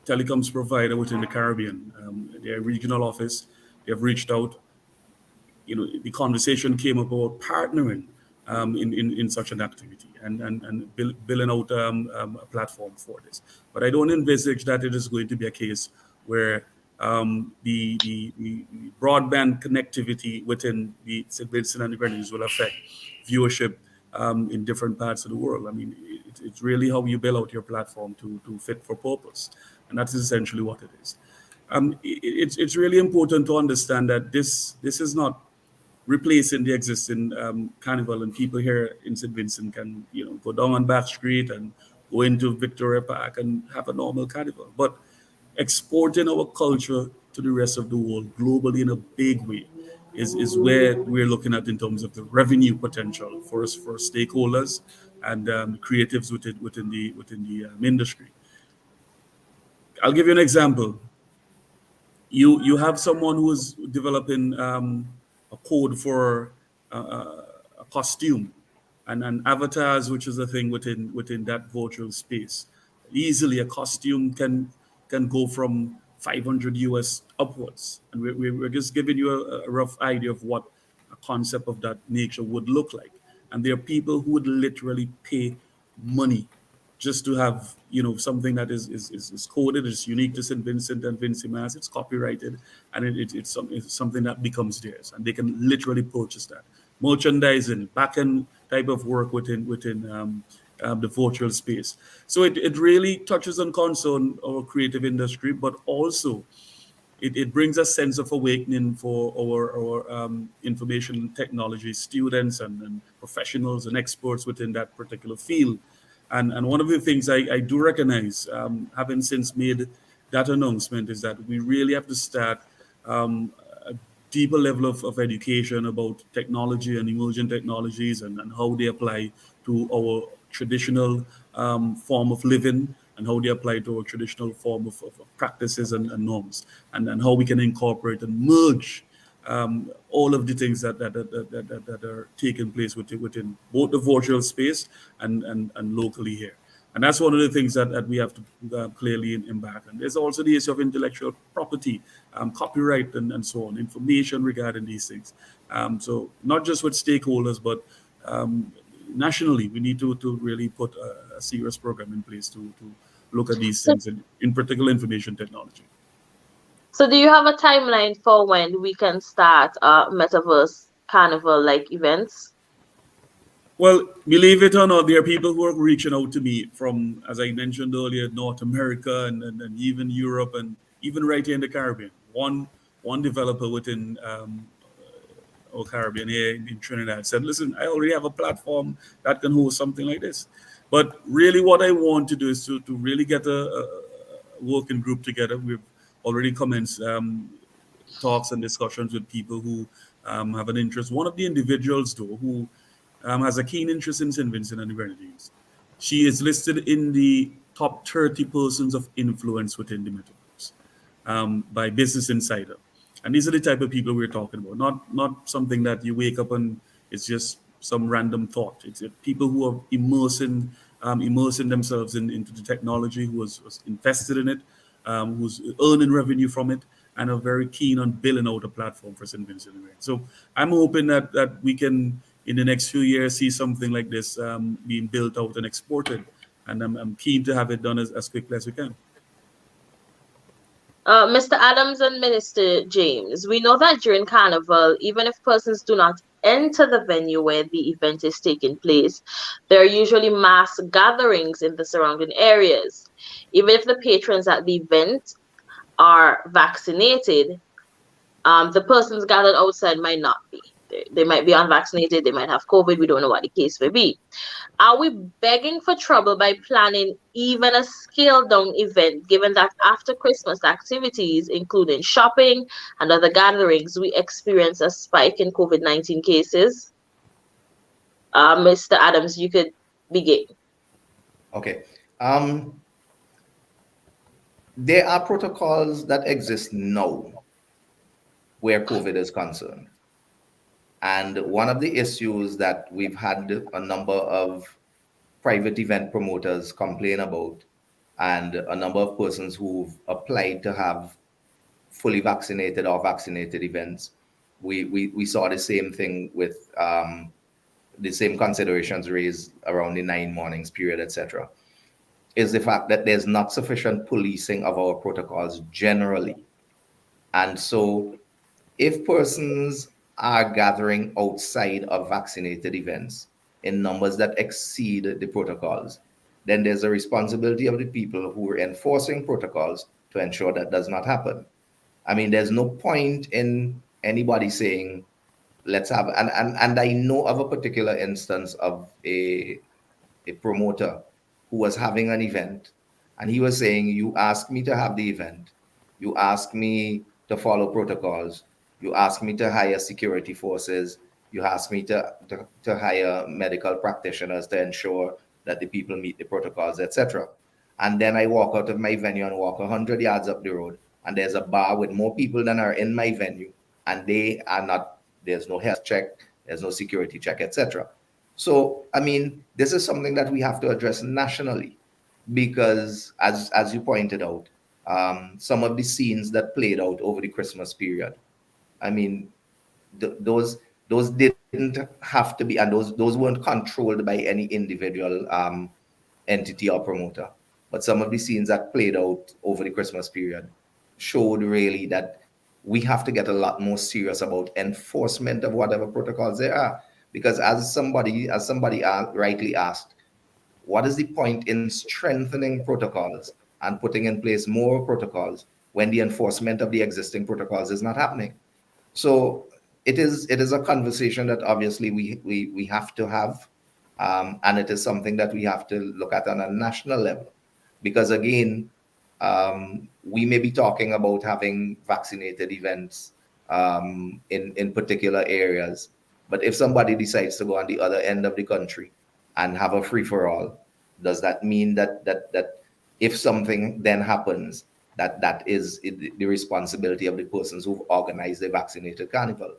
telecoms provider within the Caribbean, their regional office. They have reached out. You know, the conversation came about partnering in such an activity and building out a platform for this. But I don't envisage that it is going to be a case where the broadband connectivity within the St. Vincent and the Grenadines will affect viewership in different parts of the world. I mean, it's really how you build out your platform to fit for purpose, and that's essentially what it is. It's really important to understand that this is not replacing the existing carnival, and people here in St. Vincent can go down on Back Street and go into Victoria Park and have a normal carnival, but exporting our culture to the rest of the world globally in a big way is where we're looking at in terms of the revenue potential for us, for stakeholders and creatives within the industry. I'll give you an example. You have someone who is developing a code for a costume and avatars, which is a thing within that virtual space. Easily, a costume can go from 500 US upwards, and we're just giving you a rough idea of what a concept of that nature would look like. And there are people who would literally pay money just to have something that is coded, it's unique to St. Vincent and Vincy Mas, it's copyrighted, and it's something that becomes theirs, and they can literally purchase that. Merchandising, back-end type of work within the virtual space. So it really touches on concern our creative industry, but also it brings a sense of awakening for our information technology students and professionals and experts within that particular field. And one of the things I do recognize, having since made that announcement, is that we really have to start a deeper level of education about technology and emerging technologies and how they apply to our traditional form of living and how they apply to our traditional form of practices and norms, and how we can incorporate and merge all of the things that are taking place within both the virtual space and locally here. And that's one of the things that we have to clearly embark on. There's also the issue of intellectual property, copyright, and so on, information regarding these things. So not just with stakeholders, but nationally, we need to really put a serious program in place to look at these things, in particular information technology. So do you have a timeline for when we can start metaverse carnival-like events? Well, believe it or not, there are people who are reaching out to me from, as I mentioned earlier, North America and even Europe and even right here in the Caribbean. One developer within or Caribbean here in Trinidad said, listen, I already have a platform that can host something like this. But really what I want to do is to really get a working group together. We've already commenced talks and discussions with people who have an interest. One of the individuals, though, who has a keen interest in St. Vincent and the Grenadines, she is listed in the top 30 persons of influence within the metaverse by Business Insider. And these are the type of people we're talking about, not something that you wake up and it's just some random thought. It's people who are immersing themselves into the technology, who was invested in it, who's earning revenue from it, and are very keen on building out a platform for St. Vincent and Grenadines. So I'm hoping that we can, in the next few years, see something like this being built out and exported. And I'm keen to have it done as quickly as we can. Mr. Adams and Minister James, we know that during Carnival, even if persons do not enter the venue where the event is taking place, there are usually mass gatherings in the surrounding areas. Even if the patrons at the event are vaccinated, the persons gathered outside might not be. They might be unvaccinated, they might have COVID, we don't know what the case may be. Are we begging for trouble by planning even a scaled down event, given that after Christmas activities, including shopping and other gatherings, we experience a spike in COVID-19 cases? Mr. Adams, you could begin. Okay. There are protocols that exist now where COVID is concerned. And one of the issues that we've had a number of private event promoters complain about, and a number of persons who've applied to have fully vaccinated or vaccinated events, we saw the same thing with the same considerations raised around the 9 mornings period, etc., is the fact that there's not sufficient policing of our protocols generally. And so if persons are gathering outside of vaccinated events in numbers that exceed the protocols, then there's a responsibility of the people who are enforcing protocols to ensure that does not happen. I mean, there's no point in anybody saying, let's have, and I know of a particular instance of a promoter who was having an event, and he was saying, you asked me to have the event, you asked me to follow protocols, you asked me to hire security forces, you asked me to hire medical practitioners to ensure that the people meet the protocols, etc. And then I walk out of my venue and walk 100 yards up the road, and there's a bar with more people than are in my venue, and they are not, there's no health check, there's no security check, etc. So, I mean, this is something that we have to address nationally, because as you pointed out, some of the scenes that played out over the Christmas period, I mean, those didn't have to be, and those weren't controlled by any individual entity or promoter. But some of the scenes that played out over the Christmas period showed really that we have to get a lot more serious about enforcement of whatever protocols there are. Because as somebody rightly asked, what is the point in strengthening protocols and putting in place more protocols when the enforcement of the existing protocols is not happening? So it is a conversation that obviously we have to have, and it is something that we have to look at on a national level, because again, we may be talking about having vaccinated events in particular areas, but if somebody decides to go on the other end of the country and have a free-for-all, does that mean that if something then happens, that is the responsibility of the persons who've organized the vaccinated carnival?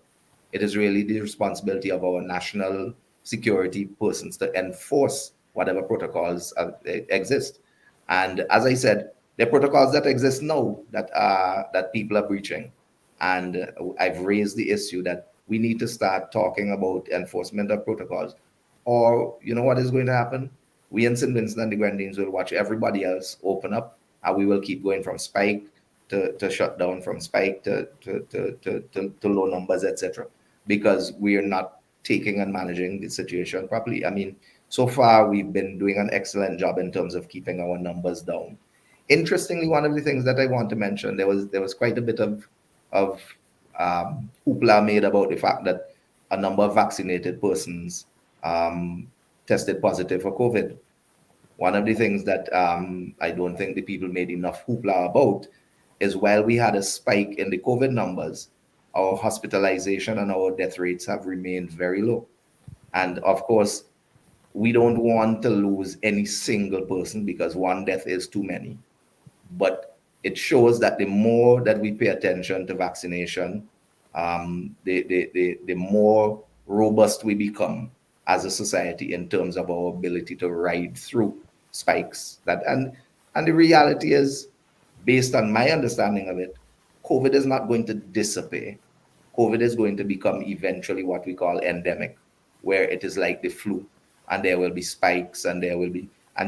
It is really the responsibility of our national security persons to enforce whatever protocols exist. And as I said, there are protocols that exist now that people are breaching. And I've raised the issue that we need to start talking about enforcement of protocols. Or, you know what is going to happen? We in St. Vincent and the Grenadines will watch everybody else open up, and we will keep going from spike to shut down, from spike to low numbers, etc., because we are not taking and managing the situation properly. I mean, so far we've been doing an excellent job in terms of keeping our numbers down. Interestingly, one of the things that I want to mention, there was quite a bit of hoopla made about the fact that a number of vaccinated persons tested positive for COVID. One of the things that I don't think the people made enough hoopla about is while we had a spike in the COVID numbers, our hospitalization and our death rates have remained very low. And of course, we don't want to lose any single person because one death is too many. But it shows that the more that we pay attention to vaccination, the more robust we become as a society in terms of our ability to ride through spikes. And the reality is, based on my understanding of it, COVID is not going to disappear. COVID is going to become eventually what we call endemic, where it is like the flu, and there will be spikes, and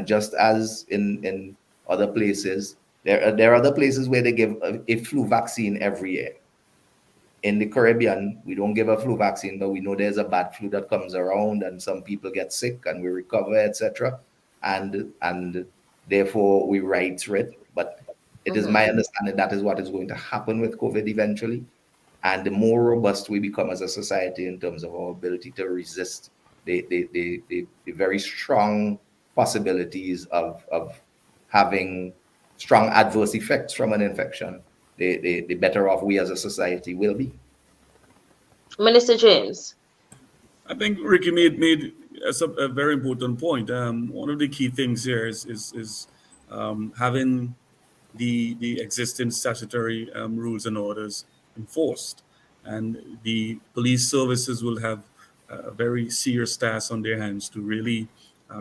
just as in other places, there are other places where they give a flu vaccine every year. In the Caribbean, we don't give a flu vaccine, but we know there's a bad flu that comes around, and some people get sick, and we recover, etc. And therefore we ride through it. But it is my understanding that is what is going to happen with COVID eventually. And the more robust we become as a society in terms of our ability to resist the very strong possibilities of having strong adverse effects from an infection, the better off we as a society will be. Minister James. I think Ricky made a very important point. One of the key things here is having the existing statutory rules and orders enforced, and the police services will have a very serious task on their hands to really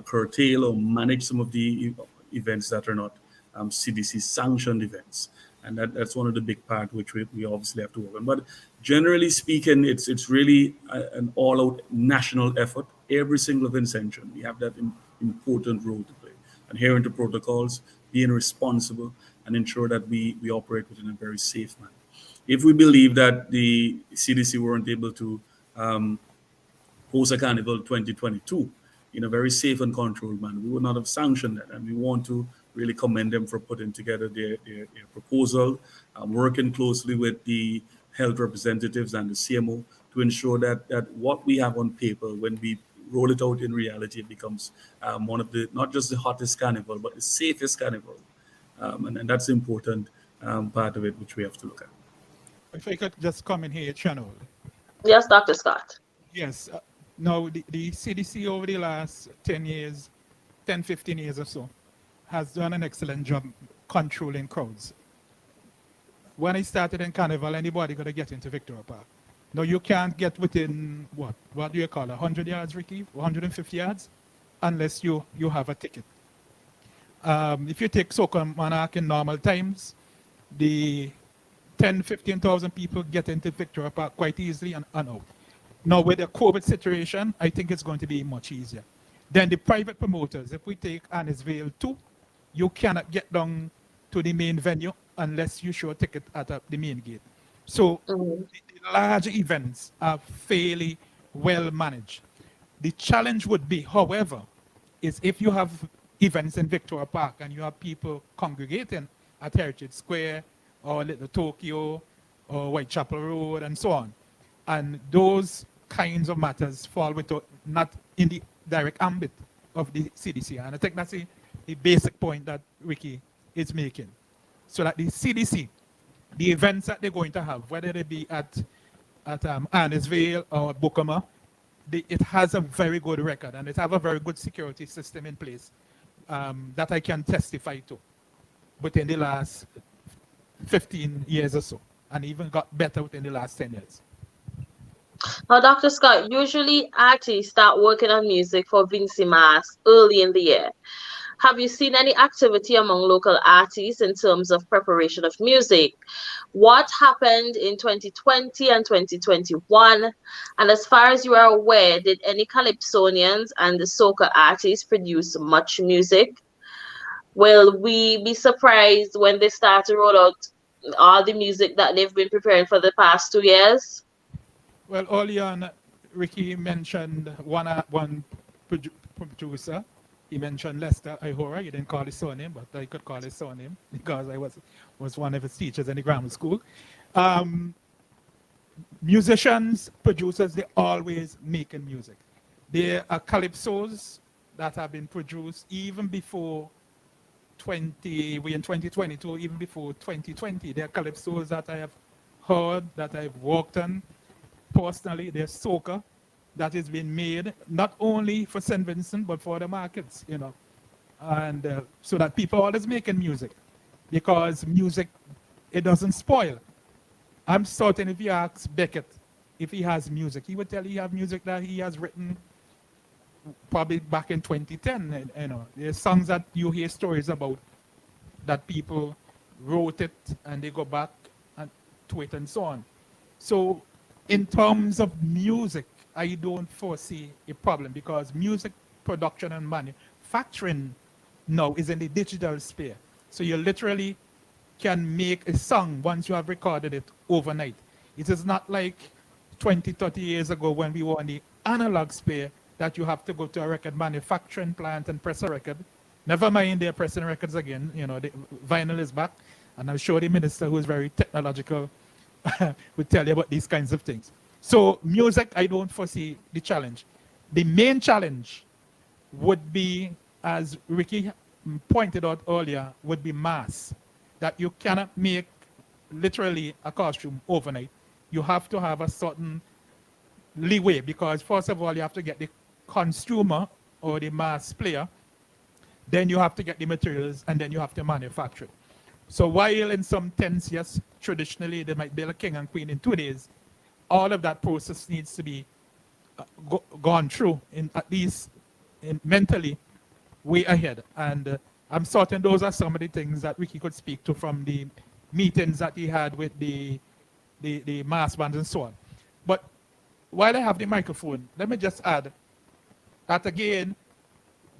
curtail or manage some of the events that are not CDC sanctioned events. And that's one of the big part which we obviously have to work on. But generally speaking, it's really an all-out national effort. Every single Vincentian, we have that important role to play. Adhering to protocols, being responsible, and ensure that we operate within a very safe manner. If we believe that the CDC weren't able to host a carnival 2022 in a very safe and controlled manner, we would not have sanctioned that. And we want to really commend them for putting together their proposal, working closely with the health representatives and the CMO to ensure that what we have on paper, when we roll it out in reality, it becomes one of the, not just the hottest carnival, but the safest carnival. And that's the important part of it, which we have to look at. If I could just come in here, Channel. Yes, Dr. Scott. Yes. Now, the CDC over the last 10 years, 10, 15 years or so, has done an excellent job controlling crowds. When I started in Carnival, anybody got to get into Victoria Park. Now, you can't get within, what do you call it, 100 yards, Ricky? 150 yards? Unless you have a ticket. If you take Soca Monarch in normal times, the 10, 15,000 people get into Victoria Park quite easily and out. Now, with the COVID situation, I think it's going to be much easier. Then the private promoters, if we take Annis Vale 2, you cannot get down to the main venue unless you show a ticket at the main gate. So the large events are fairly well managed. The challenge would be, however, is if you have events in Victoria Park and you have people congregating at Heritage Square or Little Tokyo or Whitechapel Road and so on, and those kinds of matters fall not in the direct ambit of the CDC. And I think that's the basic point that Ricky is making. So that the CDC, the events that they're going to have, whether they be at Annis Vale or Bukama, it has a very good record and it have a very good security system in place that I can testify to within the last 15 years or so, and even got better within the last 10 years. Now, Dr. Scott, usually artists start working on music for Vincy Mas early in the year. Have you seen any activity among local artists in terms of preparation of music? What happened in 2020 and 2021? And as far as you are aware, did any Calypsonians and the soca artists produce much music? Will we be surprised when they start to roll out all the music that they've been preparing for the past 2 years? Well, early on, Ricky mentioned one producer. He mentioned Lester Ihora. He didn't call his surname, but I could call his surname because I was one of his teachers in the grammar school. musicians, producers, they're always making music. There are calypsos that have been produced even before we're in 2022, even before 2020. There are calypsos that I have heard, that I've worked on personally. There's soca that is being made, not only for St. Vincent, but for the markets, and so that people are always making music, because music, it doesn't spoil. I'm certain if you ask Beckett if he has music, he would tell you he has music that he has written probably back in 2010. There's songs that you hear stories about that people wrote it and they go back to it and so on. So in terms of music, I don't foresee a problem, because music production and manufacturing now is in the digital sphere. So you literally can make a song once you have recorded it overnight. It is not like 20, 30 years ago when we were in the analog sphere, that you have to go to a record manufacturing plant and press a record. Never mind, they're pressing records again. The vinyl is back. And I'm sure the minister, who is very technological, would tell you about these kinds of things. So music, I don't foresee the challenge. The main challenge would be, as Ricky pointed out earlier, would be mass. That you cannot make literally a costume overnight. You have to have a certain leeway, because first of all, you have to get the consumer or the mass player, then you have to get the materials, and then you have to manufacture it. So while in some tents, yes, traditionally they might build a king and queen in 2 days, all of that process needs to be gone through, at least mentally, way ahead. And I'm certain those are some of the things that Ricky could speak to from the meetings that he had with the mass bands and so on. But while I have the microphone, let me just add that again,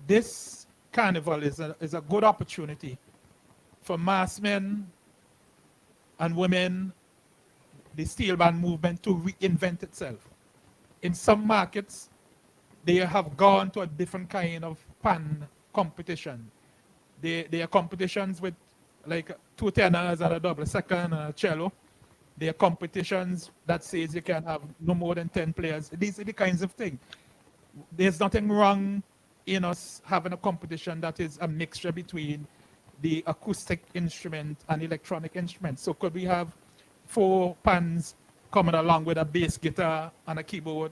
this carnival is a good opportunity for mass men and women, the steel band movement, to reinvent itself. In some markets, they have gone to a different kind of pan competition. There are competitions with like 2 tenors and a double second and a cello. There are competitions that says you can have no more than 10 players. These are the kinds of things. There's nothing wrong in us having a competition that is a mixture between the acoustic instrument and electronic instruments. So could we have 4 pans coming along with a bass guitar and a keyboard?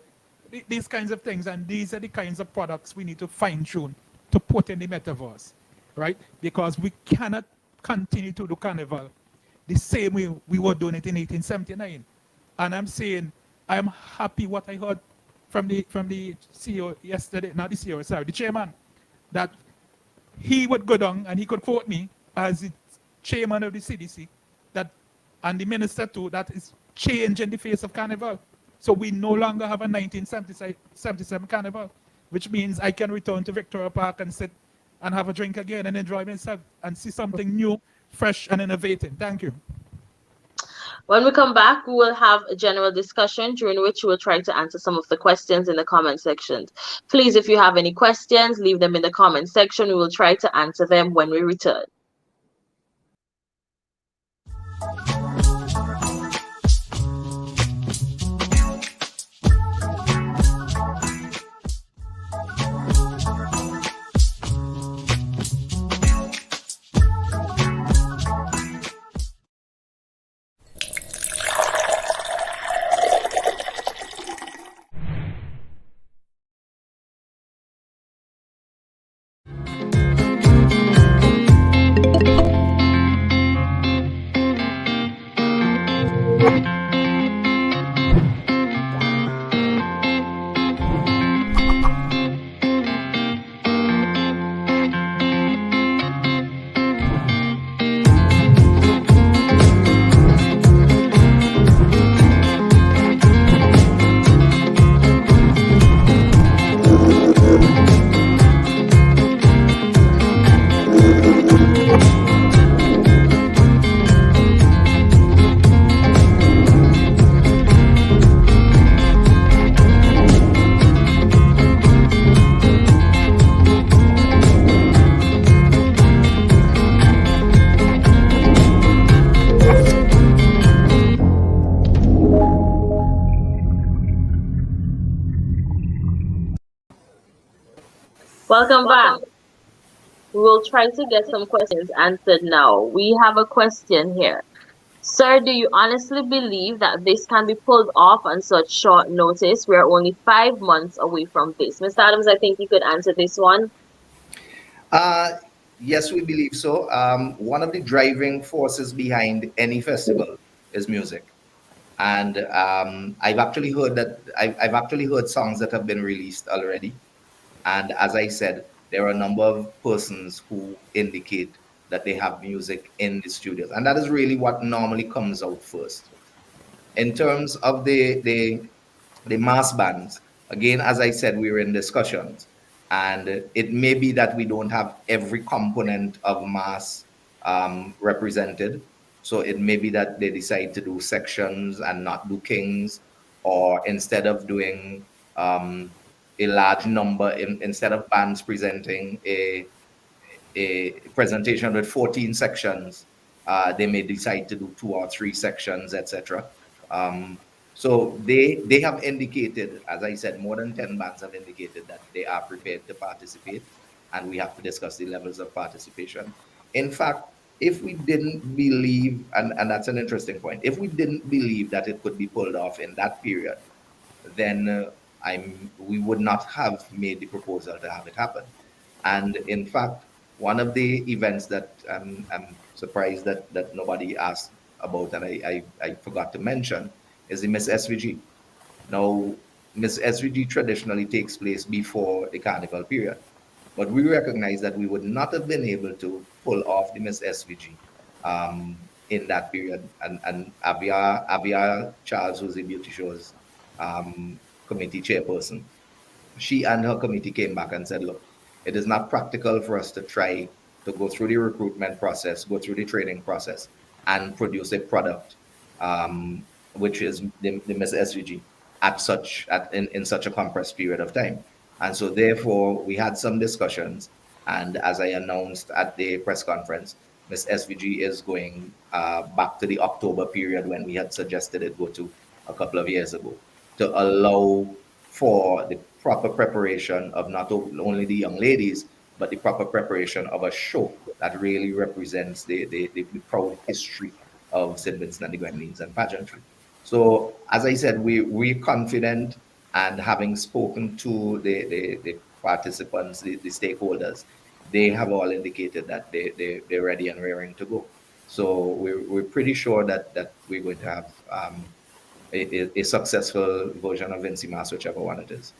These kinds of things, and these are the kinds of products we need to fine-tune to put in the metaverse, right? Because we cannot continue to do carnival the same way we were doing it in 1879. And I'm saying, I'm happy what I heard from the CEO yesterday, not the CEO, sorry, the chairman, that he would go down and he could quote me as the chairman of the CDC, that, and the minister too, that is changing the face of carnival. So we no longer have a 1977 carnival, which means I can return to Victoria Park and sit and have a drink again and enjoy myself and see something new, fresh and innovative. Thank you. When we come back, we will have a general discussion during which we will try to answer some of the questions in the comment section. Please, if you have any questions, leave them in the comment section. We will try to answer them when we return. Welcome back. We will try to get some questions answered now. We have a question here. Sir, do you honestly believe that this can be pulled off on such short notice? We're only 5 months away from this. Mr. Adams, I think you could answer this one. Uh, yes, we believe so. One of the driving forces behind any festival is music. And I've actually heard songs that have been released already. And as I said, there are a number of persons who indicate that they have music in the studios. And that is really what normally comes out first. In terms of the mass bands, again, as I said, we were in discussions, and it may be that we don't have every component of mass represented. So it may be that they decide to do sections and not do kings, or instead of doing a large number, instead of bands presenting a presentation with 14 sections, they may decide to do 2 or 3 sections, etc. Um, so they have indicated, as I said, more than 10 bands have indicated that they are prepared to participate, and we have to discuss the levels of participation. In fact, if we didn't believe, and that's an interesting point, if we didn't believe that it could be pulled off in that period, then we would not have made the proposal to have it happen. And in fact, one of the events that I'm surprised that nobody asked about, and I forgot to mention, is the Miss SVG. Now, Miss SVG traditionally takes place before the carnival period, but we recognize that we would not have been able to pull off the Miss SVG in that period. And Avia Charles, who's the beauty shows committee chairperson, she and her committee came back and said, look, it is not practical for us to try to go through the recruitment process, go through the training process, and produce a product, which is the Miss SVG, in such a compressed period of time. And so therefore we had some discussions, and as I announced at the press conference, Miss SVG is going back to the October period when we had suggested it go to a couple of years ago, to allow for the proper preparation of not only the young ladies, but the proper preparation of a show that really represents the proud history of St. Vincent and the Grenadines and pageantry. So, as I said, we're confident, and having spoken to the participants, the stakeholders, they have all indicated that they're ready and raring to go. So we're pretty sure that we're going to have a successful version of Vincy Mas, whichever one it is.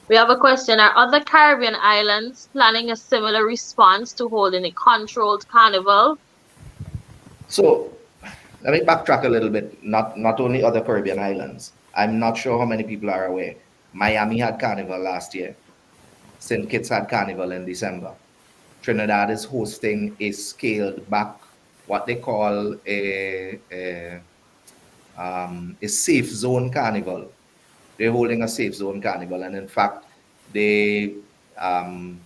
We have a question. Are other Caribbean islands planning a similar response to holding a controlled carnival? So let me backtrack a little bit. Not only other Caribbean islands. I'm not sure how many people are aware. Miami had carnival last year. St. Kitts had carnival in December. Trinidad is hosting a scaled back, what they call a safe zone carnival. They're holding a safe zone carnival, and in fact, um,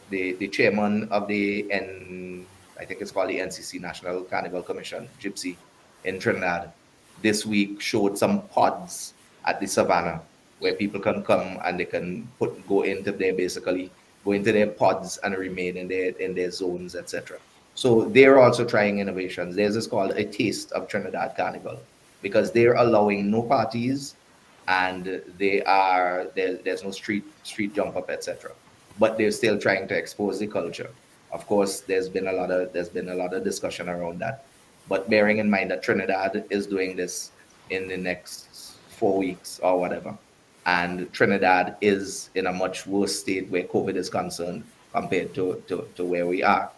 the chairman of I think it's called the NCC, National Carnival Commission, Gypsy, in Trinidad, this week showed some pods at the savannah where people can come and they can go into their pods and remain in their zones, etc. So they're also trying innovations. Theirs is called a taste of Trinidad Carnival, because they're allowing no parties, and there's no street jump up, etc. But they're still trying to expose the culture. Of course, there's been a lot of discussion around that. But bearing in mind that Trinidad is doing this in the next 4 weeks or whatever, and Trinidad is in a much worse state where COVID is concerned compared to where we are.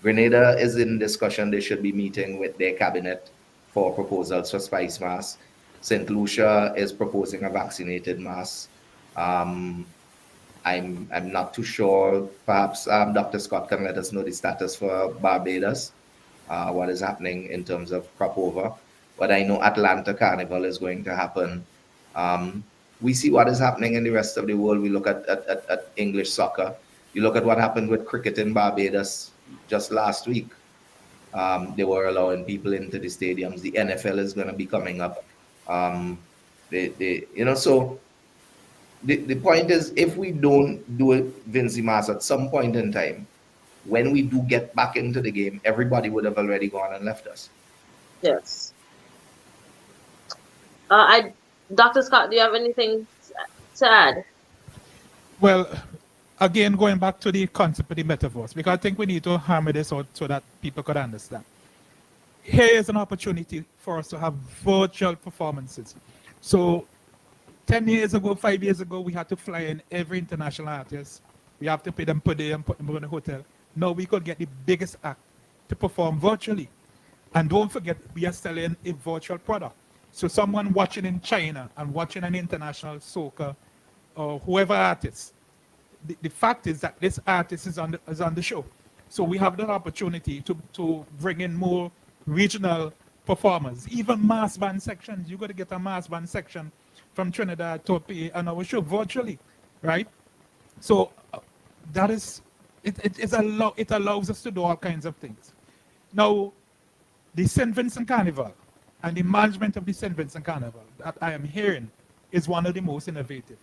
Grenada is in discussion. They should be meeting with their cabinet for proposals for Spice Mass. St. Lucia is proposing a vaccinated mass. I'm not too sure. Perhaps Dr. Scott can let us know the status for Barbados, what is happening in terms of crop over. But I know Atlanta Carnival is going to happen. We see what is happening in the rest of the world. We look at English soccer. You look at what happened with cricket in Barbados just last week. They were allowing people into the stadiums. The NFL is going to be coming up. So the point is, if we don't do it, Vincy Mas, at some point in time, when we do get back into the game, everybody would have already gone and left us. Yes. I, Dr. Scott, do you have anything to add? Well, again, going back to the concept of the metaverse, because I think we need to hammer this out so that people could understand. Here is an opportunity for us to have virtual performances. So 10 years ago, 5 years ago, we had to fly in every international artist. We have to pay them per day and put them in the hotel. Now we could get the biggest act to perform virtually. And don't forget, we are selling a virtual product. So someone watching in China and watching an international soca or whoever artist, the fact is that this artist is on the show. So we have the opportunity to bring in more regional performers, even mass band sections. You got to get a mass band section from Trinidad to appear on our show virtually, right? So that is, it allows us to do all kinds of things. Now, the St. Vincent Carnival and the management of the St. Vincent Carnival that I am hearing is one of the most innovative.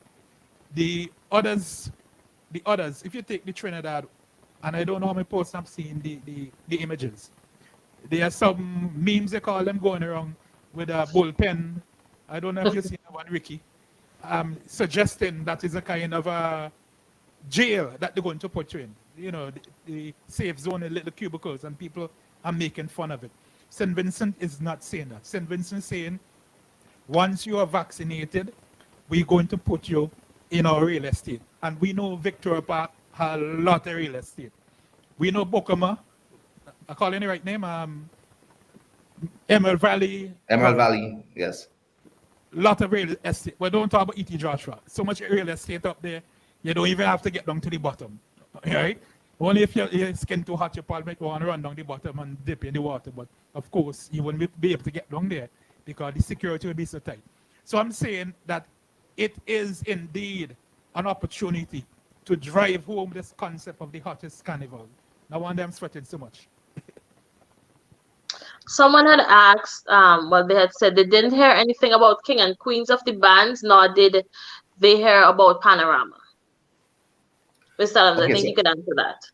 The others, if you take the Trinidad, and I don't know how many posts I've seen the images. There are some memes, they call them, going around with a bullpen. I don't know if you've seen that one, Ricky, suggesting that is a kind of a jail that they're going to put you in. You know, the safe zone, the little cubicles, and people are making fun of it. St. Vincent is not saying that. St. Vincent is saying, once you are vaccinated, we're going to put you in our real estate. And we know Victoria Park has a lot of real estate. We know Bokama, I call it the right name, Emerald Valley. Emerald Valley, yes. Lot of real estate. We don't talk about E.T. Joshua. So much real estate up there, you don't even have to get down to the bottom, right? Only if your skin too hot, you probably want to run down the bottom and dip in the water. But of course, you wouldn't be able to get down there because the security will be so tight. So I'm saying that it is indeed an opportunity to drive home this concept of the hottest carnival. No wonder I'm sweating so much. Someone had asked, well, they had said they didn't hear anything about King and Queens of the bands, nor did they hear about Panorama. Mr. Adams, I think you could answer that.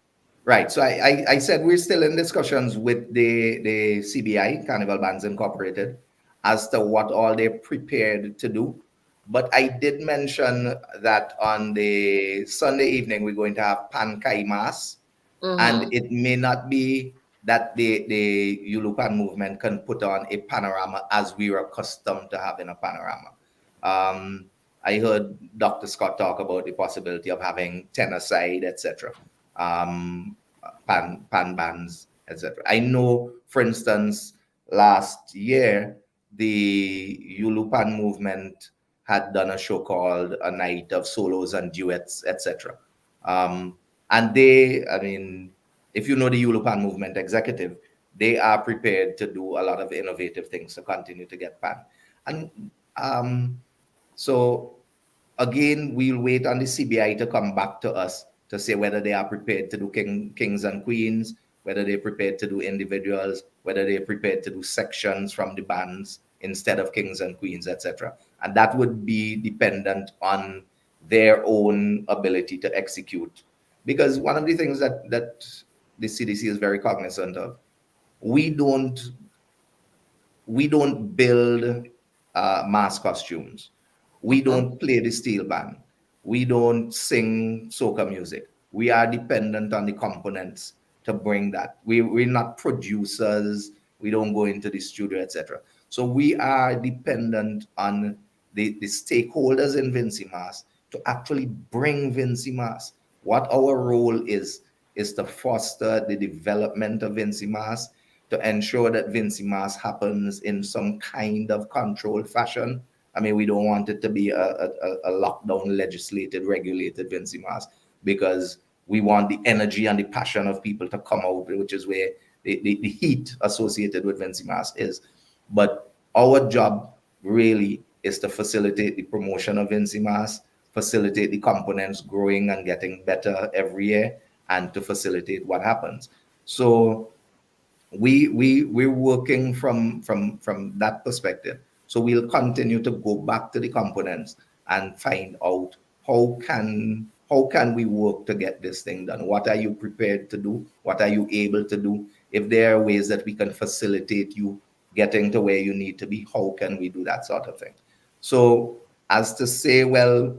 Right. So I said we're still in discussions with the CBI, Carnival Bands Incorporated, as to what all they're prepared to do. But I did mention that on the Sunday evening, we're going to have Pankai Mas. And it may not be that the Yulupan movement can put on a panorama as we were accustomed to having a panorama. I heard Dr. Scott talk about the possibility of having tenor side, etc., pan bands, etc. I know, for instance, last year, the Yulupan movement had done a show called A Night of Solos and Duets, etc. And they, I mean, if you know the Yulupan movement executive, they are prepared to do a lot of innovative things to continue to get pan. And so again, we'll wait on the CBI to come back to us to say whether they are prepared to do kings and queens, whether they're prepared to do individuals, whether they're prepared to do sections from the bands instead of kings and queens, etc. And that would be dependent on their own ability to execute. Because one of the things that the CDC is very cognizant of, we don't build mass costumes. We don't play the steel band. We don't sing soca music. We are dependent on the components to bring that. We're not producers. We don't go into the studio, etc. So we are dependent on the stakeholders in Vincy Mas to actually bring Vincy Mas. What our role is to foster the development of Vincy Mas, to ensure that Vincy Mas happens in some kind of controlled fashion. I mean, we don't want it to be a lockdown, legislated, regulated Vincy Mas, because we want the energy and the passion of people to come out, which is where the heat associated with Vincy Mas is. But our job really is to facilitate the promotion of Vincy Mas, facilitate the components growing and getting better every year, and to facilitate what happens. So we're working from that perspective. So we'll continue to go back to the components and find out how can we work to get this thing done? What are you prepared to do? What are you able to do? If there are ways that we can facilitate you getting to where you need to be, how can we do that sort of thing? So as to say, well,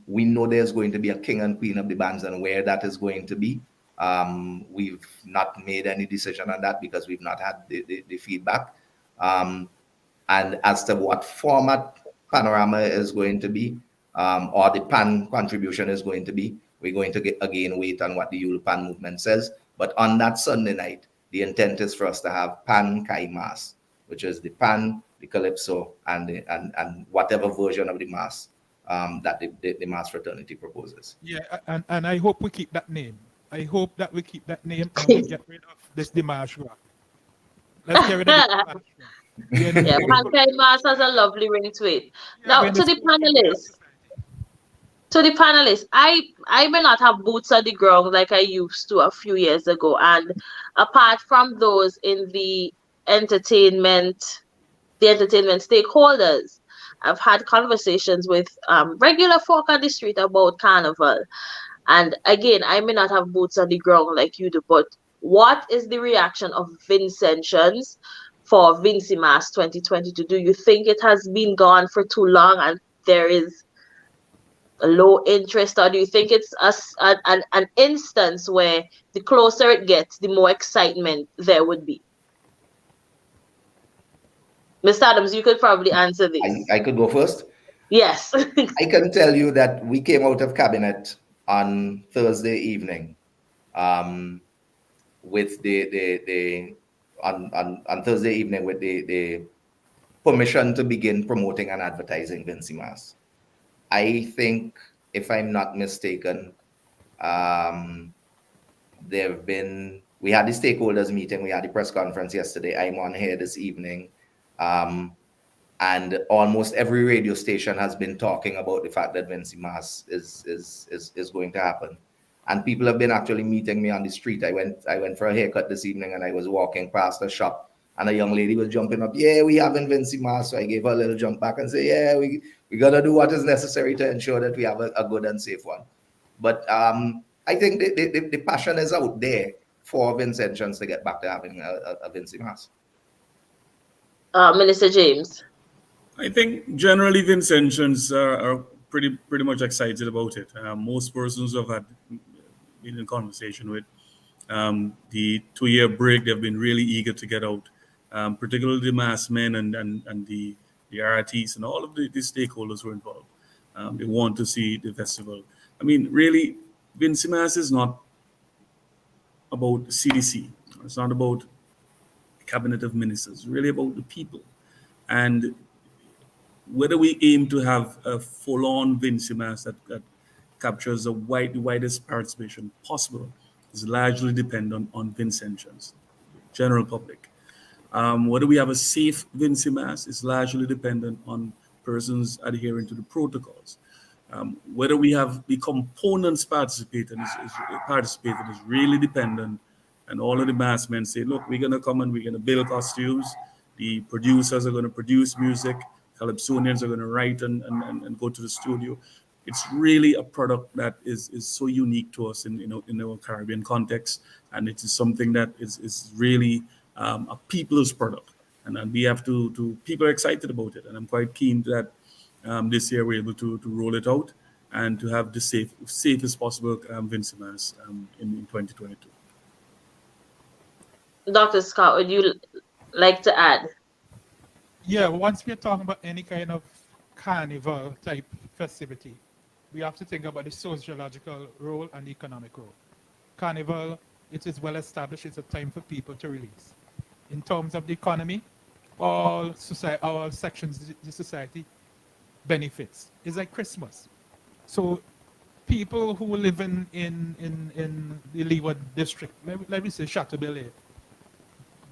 we know there's going to be a king and queen of the bands, and where that is going to be, we've not made any decision on that because we've not had the feedback. And as to what format Panorama is going to be, or the PAN contribution is going to be, we're going to again wait on what the Yule PAN movement says. But on that Sunday night, the intent is for us to have Pan Kai Mass, which is the Pan, the Calypso, and whatever version of the Mass that the Mass fraternity proposes. Yeah, and I hope we keep that name. I hope that we keep that name and we get rid of this Dimash Rock. Let's get rid of the Dimash Rock. Yeah, Pancake Mass has a lovely ring to it. Now, to the panelists, I may not have boots on the ground like I used to a few years ago. And apart from those in the entertainment stakeholders, I've had conversations with regular folk on the street about carnival. And again, I may not have boots on the ground like you do, but what is the reaction of Vincentians for Vincy Mas 2022? Do you think it has been gone for too long and there is a low interest, or do you think it's an instance where the closer it gets, the more excitement there would be? Mr. Adams, you could probably answer this. I could go first? Yes. I can tell you that we came out of cabinet on Thursday evening with on Thursday evening with the permission to begin promoting and advertising Vincy Mas. I think, if I'm not mistaken, we had the stakeholders meeting, we had the press conference yesterday, I'm on here this evening, and almost every radio station has been talking about the fact that Vincy Mas is going to happen. And people have been actually meeting me on the street. I went for a haircut this evening, and I was walking past a shop, and a young lady was jumping up, yeah, we having Vincy Mas. So I gave her a little jump back and say, yeah, we got to do what is necessary to ensure that we have a good and safe one. But I think the passion is out there for Vincentians to get back to having a Vincy Mas. Minister James. I think generally Vincentians are pretty much excited about it. Most persons I've had been in conversation with, the 2-year break, they've been really eager to get out, particularly the mass men and the RTs and all of the stakeholders who are involved. They want to see the festival. I mean, really, Vincy Mas is not about CDC. It's not about the cabinet of ministers. It's really about the people. And whether we aim to have a full-on Vincy Mas that captures the widest participation possible is largely dependent on Vincentians, general public. Whether we have a safe Vincy Mas is largely dependent on persons adhering to the protocols. Whether we have the components participating is really dependent, and all of the mass men say, look, we're going to come and we're going to build costumes. The producers are going to produce music. Calypsonians are going to write and go to the studio. It's really a product that is so unique to us in our Caribbean context, and it is something that is really a people's product, and we have to people are excited about it, and I'm quite keen that this year we're able to roll it out and to have the safest possible Vincy Mas in 2022. Dr. Scott, would you like to add? Yeah, once we're talking about any kind of carnival type festivity, we have to think about the sociological role and the economic role. Carnival, it is well established, it's a time for people to release. In terms of the economy, all sections of the society benefits. It's like Christmas. So people who live in the Leeward district, let me say Chateaubelair,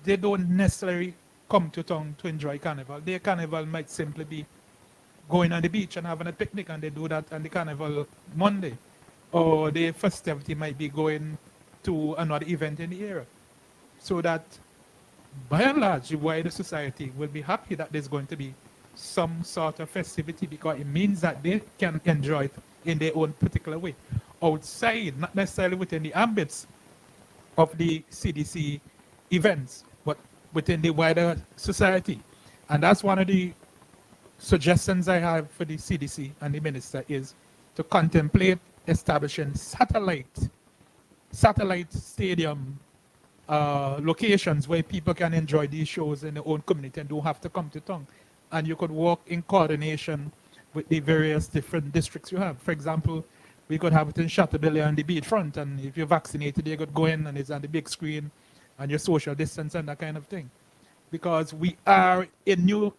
they don't necessarily come to town to enjoy carnival. Their carnival might simply be going on the beach and having a picnic, and they do that on the carnival Monday. Or their festivity might be going to another event in the area. So that by and large, the wider society will be happy that there's going to be some sort of festivity, because it means that they can enjoy it in their own particular way, outside, not necessarily within the ambits of the CDC events, but within the wider society. And that's one of the suggestions I have for the CDC and the minister, is to contemplate establishing satellite stadium locations where people can enjoy these shows in their own community and don't have to come to town. And you could work in coordination with the various different districts you have. For example, we could have it in Chateaubriand on the beachfront, and if you're vaccinated, you could go in and it's on the big screen and your social distance and that kind of thing. Because we are in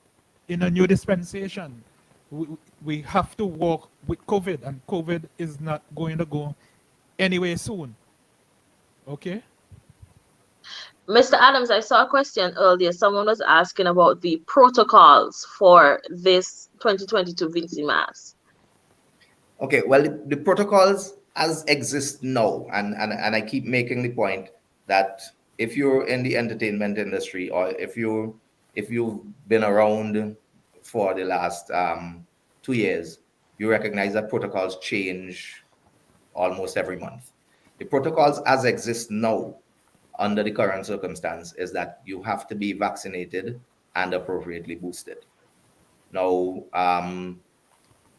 a new dispensation. We have to work with COVID, and COVID is not going to go anywhere soon. Okay? Mr. Adams, I saw a question earlier. Someone was asking about the protocols for this 2022 Vincy Mas. Okay, well, the protocols as exist now, and I keep making the point that if you're in the entertainment industry, or if you've been around for the last 2 years, you recognize that protocols change almost every month. The protocols as exist now, under the current circumstance, is that you have to be vaccinated and appropriately boosted. Now,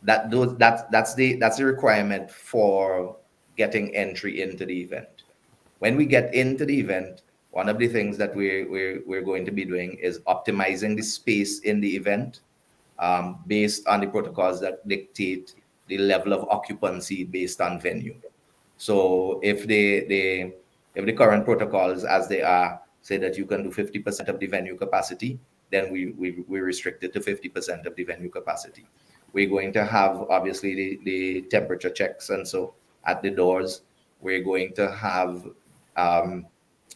that's the requirement for getting entry into the event. When we get into the event, one of the things that we're going to be doing is optimizing the space in the event, based on the protocols that dictate the level of occupancy based on venue. So if the current protocols as they are say that you can do 50% of the venue capacity, then we restrict it to 50% of the venue capacity. We're going to have obviously the temperature checks, and so at the doors we're going to have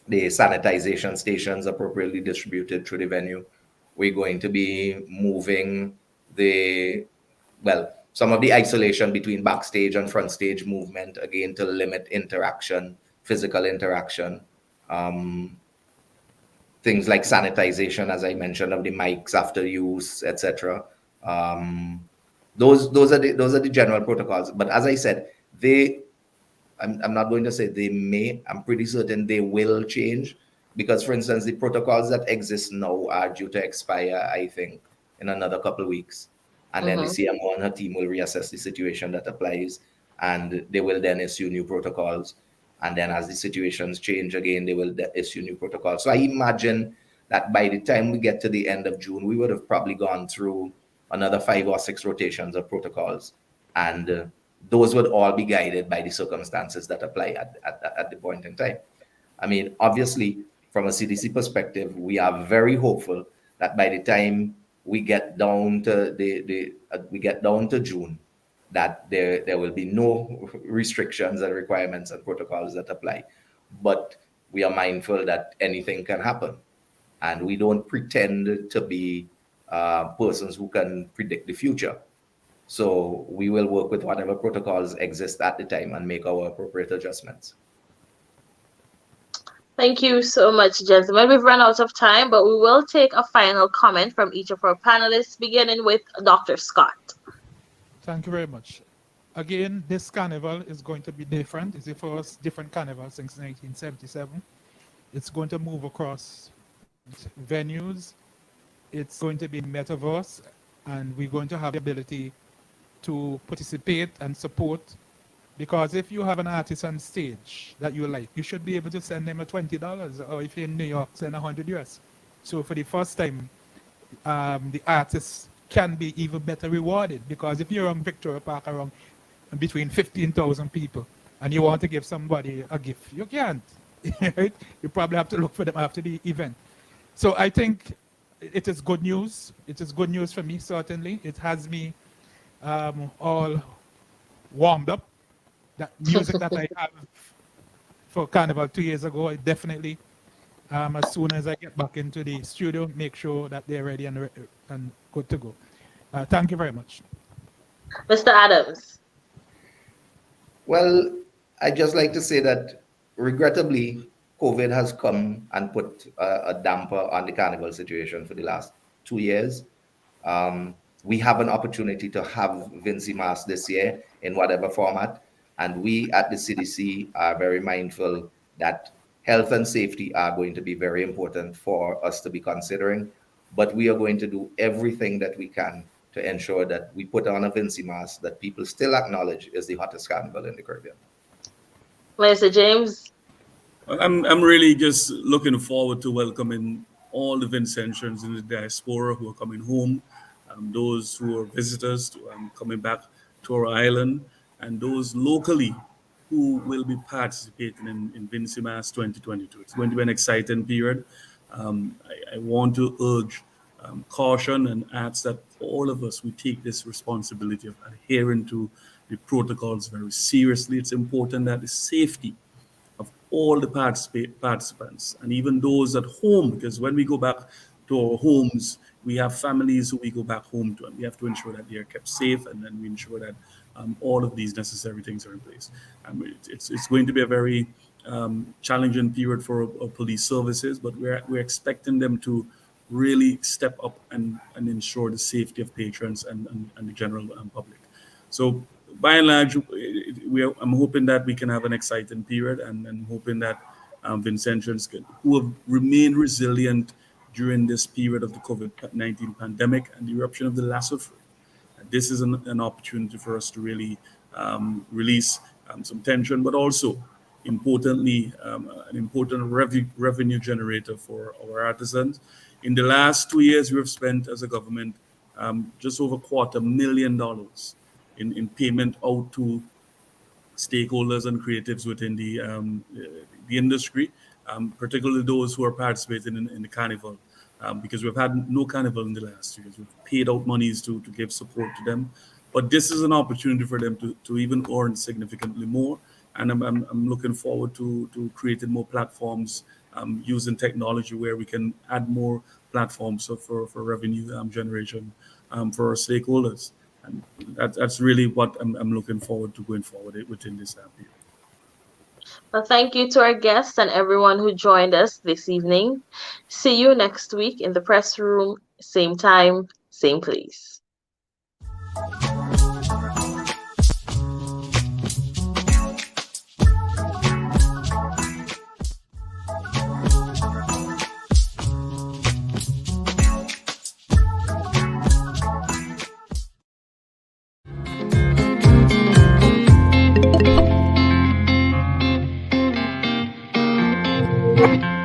the sanitization stations appropriately distributed through the venue. We're going to be moving some of the isolation between backstage and front stage movement, again, to limit interaction, physical interaction. Things like sanitization, as I mentioned, of the mics after use, etc. Those are the general protocols. But as I said, I'm not going to say they may. I'm pretty certain they will change, because, for instance, the protocols that exist now are due to expire, I think, in another couple of weeks. And then the CMO and her team will reassess the situation that applies, and they will then issue new protocols. And then as the situations change again, they will issue new protocols. So I imagine that by the time we get to the end of June, we would have probably gone through another 5 or 6 rotations of protocols. And those would all be guided by the circumstances that apply at the point in time. I mean, obviously, from a CDC perspective, we are very hopeful that by the time we get down to June, that there will be no restrictions and requirements and protocols that apply. But we are mindful that anything can happen, and we don't pretend to be persons who can predict the future. So we will work with whatever protocols exist at the time and make our appropriate adjustments. Thank you so much, gentlemen. We've run out of time, but we will take a final comment from each of our panelists, beginning with Dr. Scott. Thank you very much. Again, this carnival is going to be different. It's the first different carnival since 1977. It's going to move across venues. It's going to be metaverse, and we're going to have the ability to participate and support, because if you have an artist on stage that you like, you should be able to send them a $20, or if you're in New York, send $100. So for the first time, the artists can be even better rewarded, because if you're on Victoria Park around between 15,000 people and you want to give somebody a gift, you can't. Right? You probably have to look for them after the event. So I think it is good news. It is good news for me, certainly. It has me all warmed up. That music that I have for Carnival 2 years ago, I definitely, as soon as I get back into the studio, make sure that they're ready and good to go. Thank you very much. Mr. Adams. Well, I'd just like to say that, regrettably, COVID has come and put a damper on the carnival situation for the last 2 years. We have an opportunity to have Vincy Mas this year in whatever format. And we at the CDC are very mindful that health and safety are going to be very important for us to be considering. But we are going to do everything that we can to ensure that we put on a Vincy Mas that people still acknowledge is the hottest carnival in the Caribbean. Mr. James? I'm really just looking forward to welcoming all the Vincentians in the diaspora who are coming home, those who are visitors coming back to our island, and those locally who will be participating in Vincy Mas 2022. It's going to be an exciting period. I want to urge caution and ask that all of us, we take this responsibility of adhering to the protocols very seriously. It's important that the safety of all the participants and even those at home, because when we go back to our homes, we have families who we go back home to, and we have to ensure that they are kept safe, and then we ensure that all of these necessary things are in place. It's going to be a very challenging period for our police services, but we're expecting them to really step up and ensure the safety of patrons and the general public. So by and large, I'm hoping that we can have an exciting period, and I'm hoping that Vincentians who have remained resilient during this period of the COVID-19 pandemic and the eruption of the Lasso Fray. This is an opportunity for us to really release some tension, but also importantly, an important revenue generator for our artisans. In the last 2 years, we have spent as a government just over $250,000 in payment out to stakeholders and creatives within the industry, particularly those who are participating in the carnival, because we've had no carnival in the last 2 years. We've paid out monies to give support to them, but this is an opportunity for them to even earn significantly more. And I'm looking forward to creating more platforms using technology where we can add more platforms for revenue generation for our stakeholders. And that's really what I'm looking forward to going forward within this period. Well, thank you to our guests and everyone who joined us this evening. See you next week in the press room, same time, same place. Thank you.